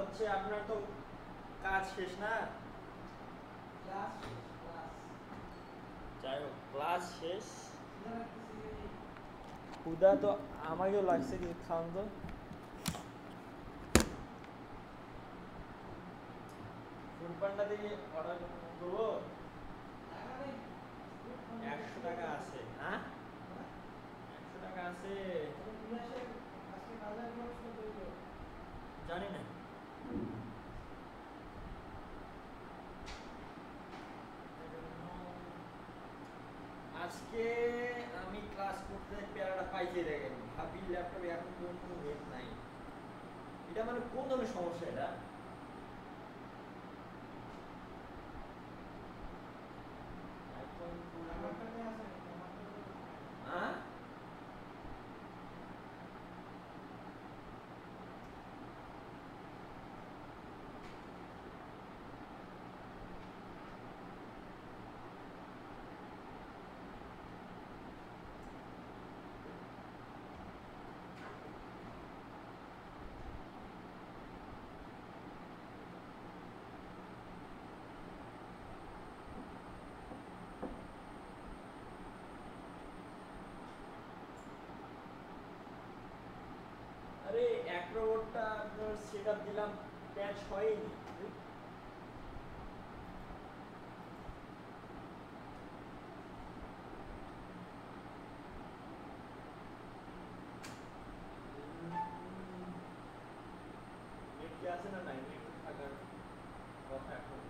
হচ্ছে আপনার তো কাজ শেষ না যাই হোক ক্লাস শেষ ক্ষুধা তো আমাকেও লাগছে কিছু খাওয়ান তো ফুড পান্ডা থেকে অর্ডার করবো 100 টাকা আছে হ্যাঁ 100 টাকা আছে জানি না আজকে আমি ক্লাস করতে প্যারাটা পাইতে দেখেন ভাবি ল্যাপটপে এখন কোনো নেট নাই এটা মানে কোন ধরনের সমস্যা এটা হ্যাঁ আরে অ্যাক্রোবটটা আপনার সেটআপ দিলাম প্যাচ হয়নি নেট কি আছে না নাই নেট থাকার কথা এখন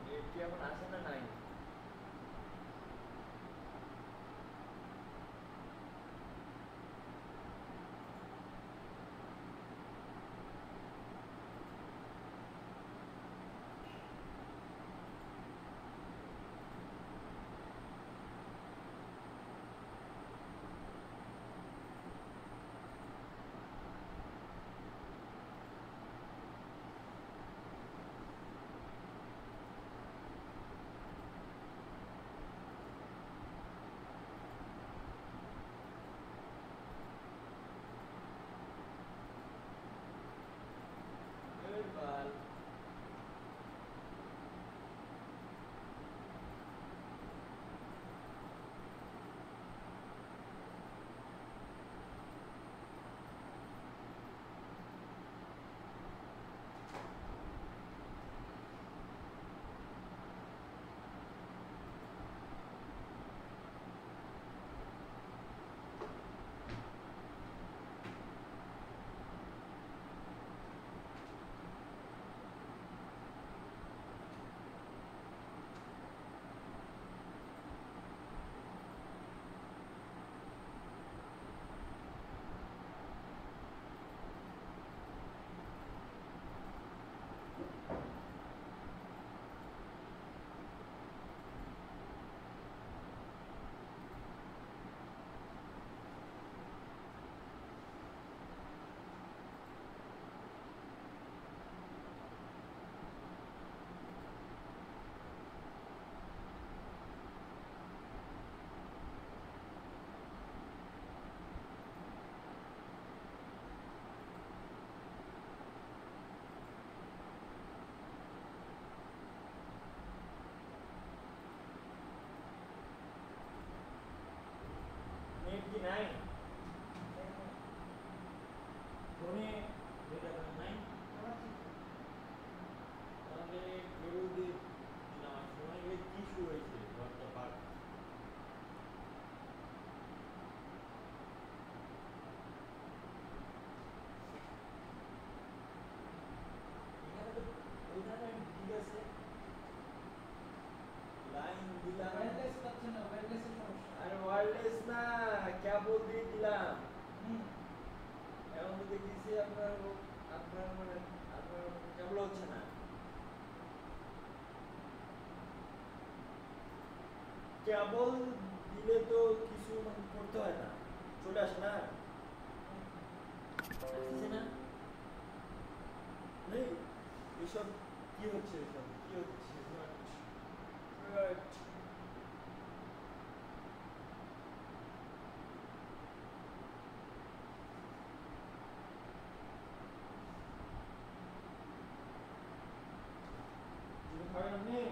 নেট কি এখন আছে না নাই কেবল দিলে তো কিছু মানে করতে হয় না, চলে আসে না, আসছে না? নেই এসব কি হচ্ছে, এসব কি হচ্ছে? Right. Ini kalian nih.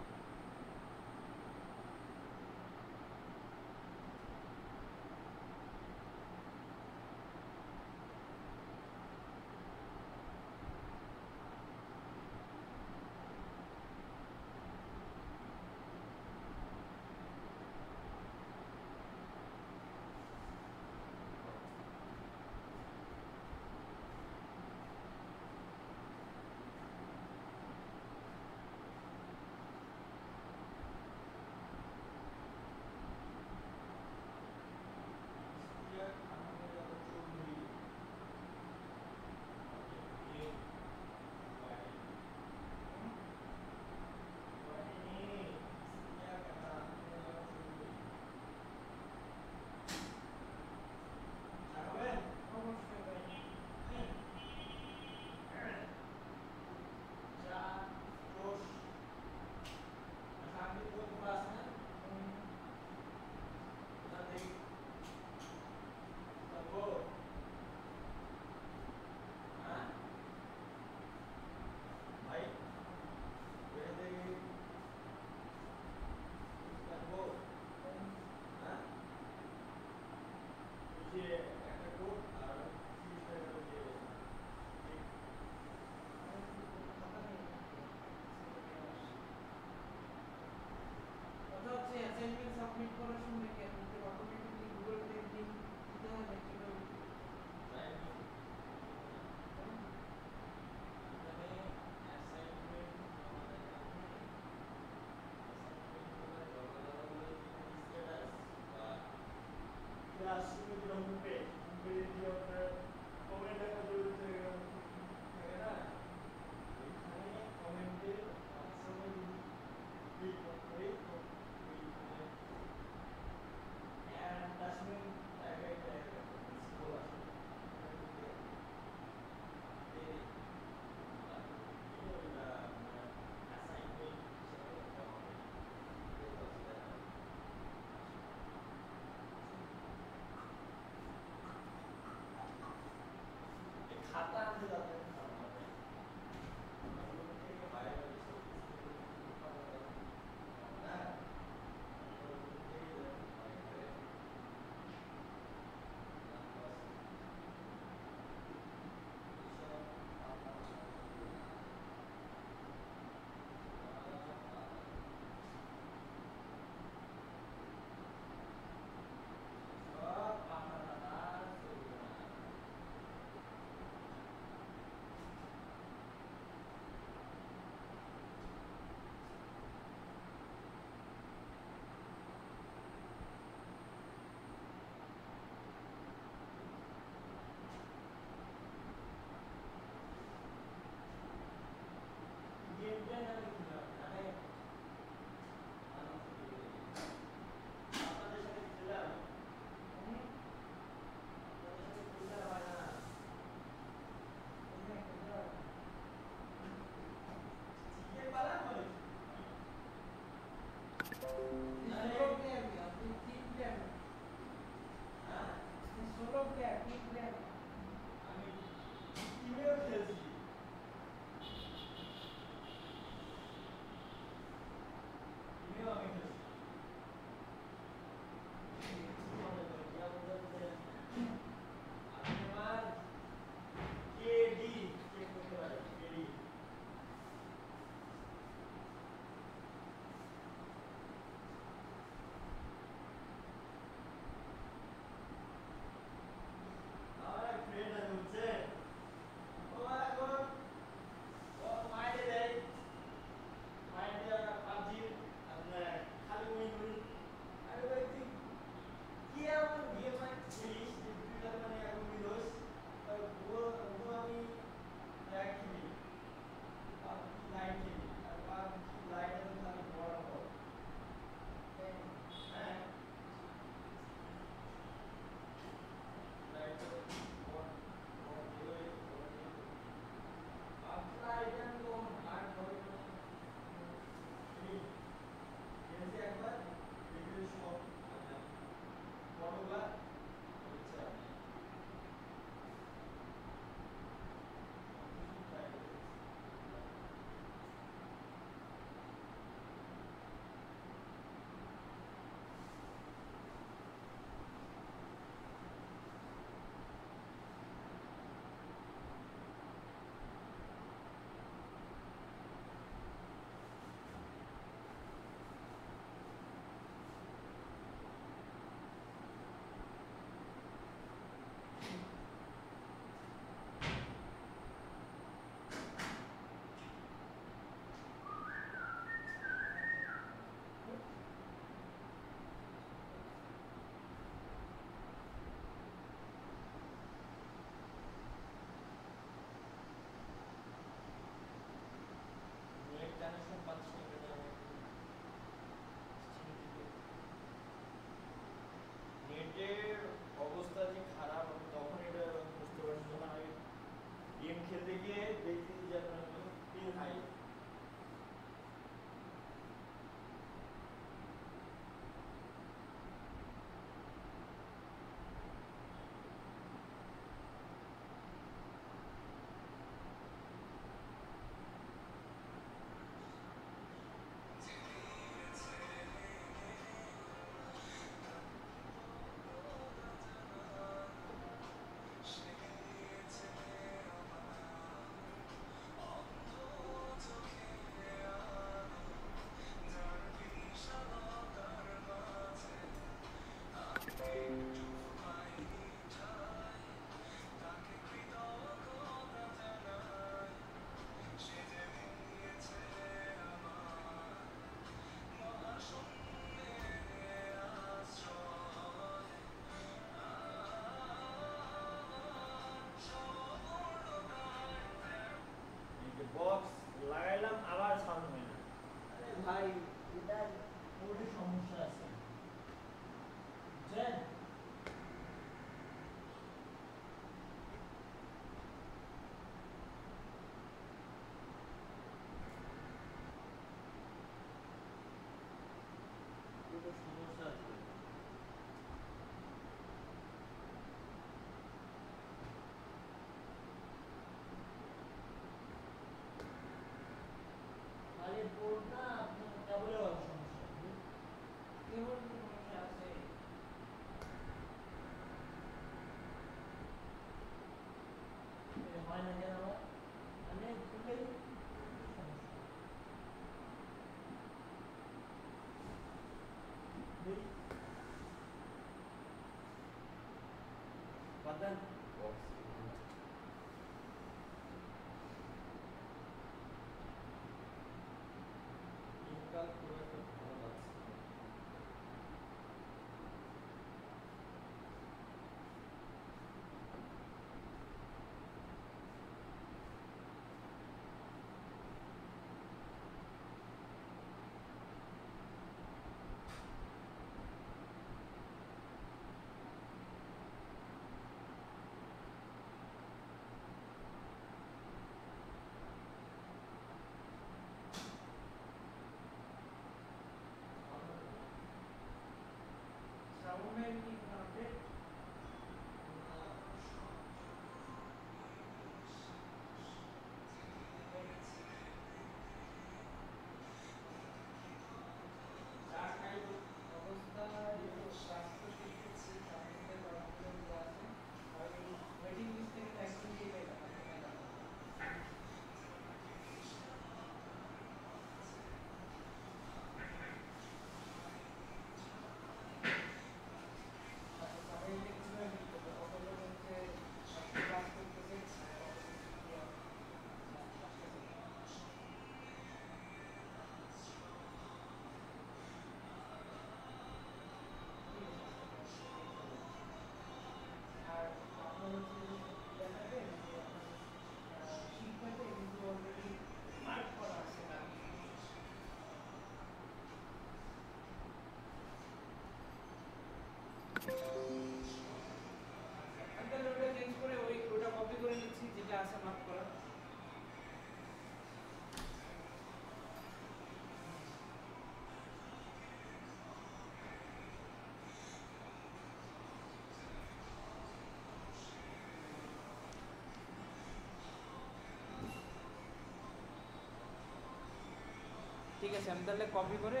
ঠিক আছে, আমি তাহলে কপি করে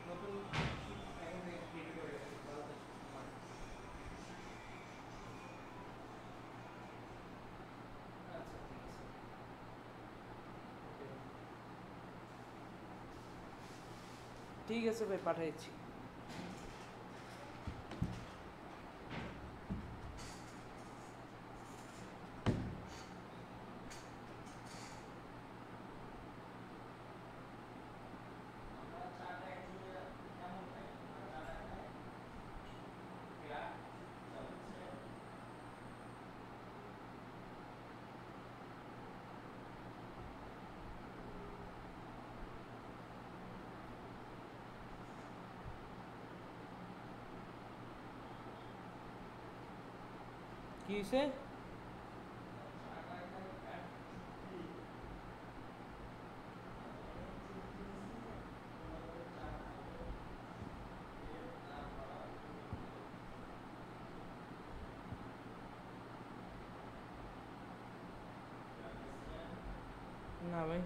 নতুন ক্রিয়েট করে রাখি। আচ্ছা ঠিক আছে, ঠিক আছে ভাই, পাঠাইছি। কি হয়েছে? না ভাই,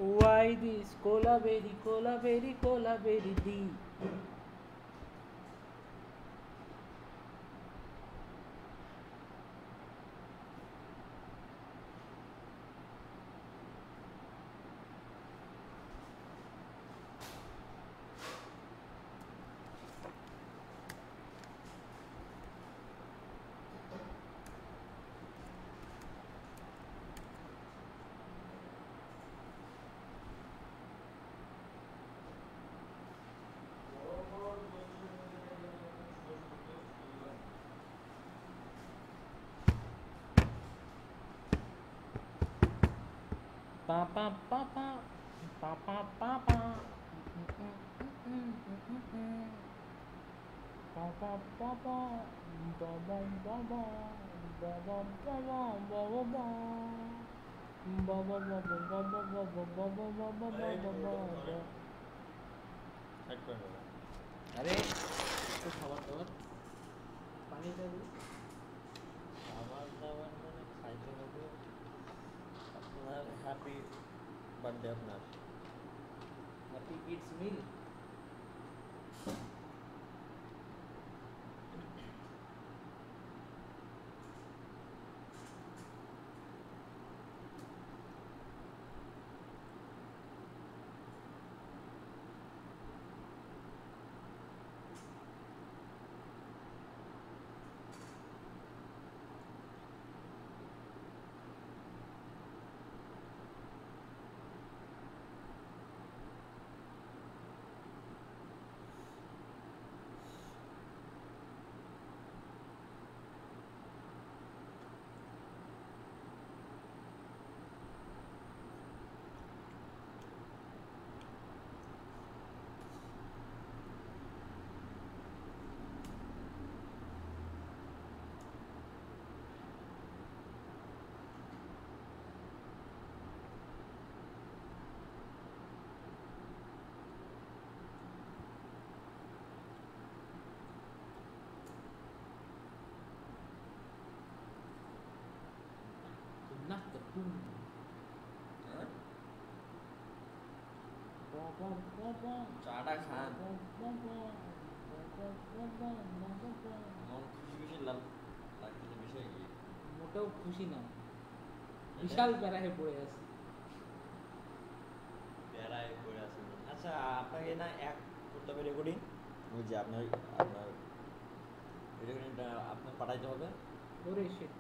Why this cola berry, cola berry, cola berry tea? Pa pa pa pa pa pa pa pa. Pa pa pa pa. Ba ba ba ba. Ba ba ba ba ba ba ba. Ba ba ba ba ba ba ba ba ba ba ba ba ba ba. আরে একটু খাবার দাবার পানি দেবে খাবার দাবার মানে খাইতে হবে আপনার হ্যাপি বার্থডে আপনার happy kids meal Not the boom. চাটা খান মন খুশি খুশি লাগতেছে বিষয় কি মোটেও খুশি না বিশাল প্যারাহে পড়ে আছে প্যারায় পড়ে আছে আচ্ছা আপনাকে না এক করতে হবে রেকর্ডিং ওই যে আপনার রেকর্ডিংটা আপনার পাঠাইতে হবে ওরে শিট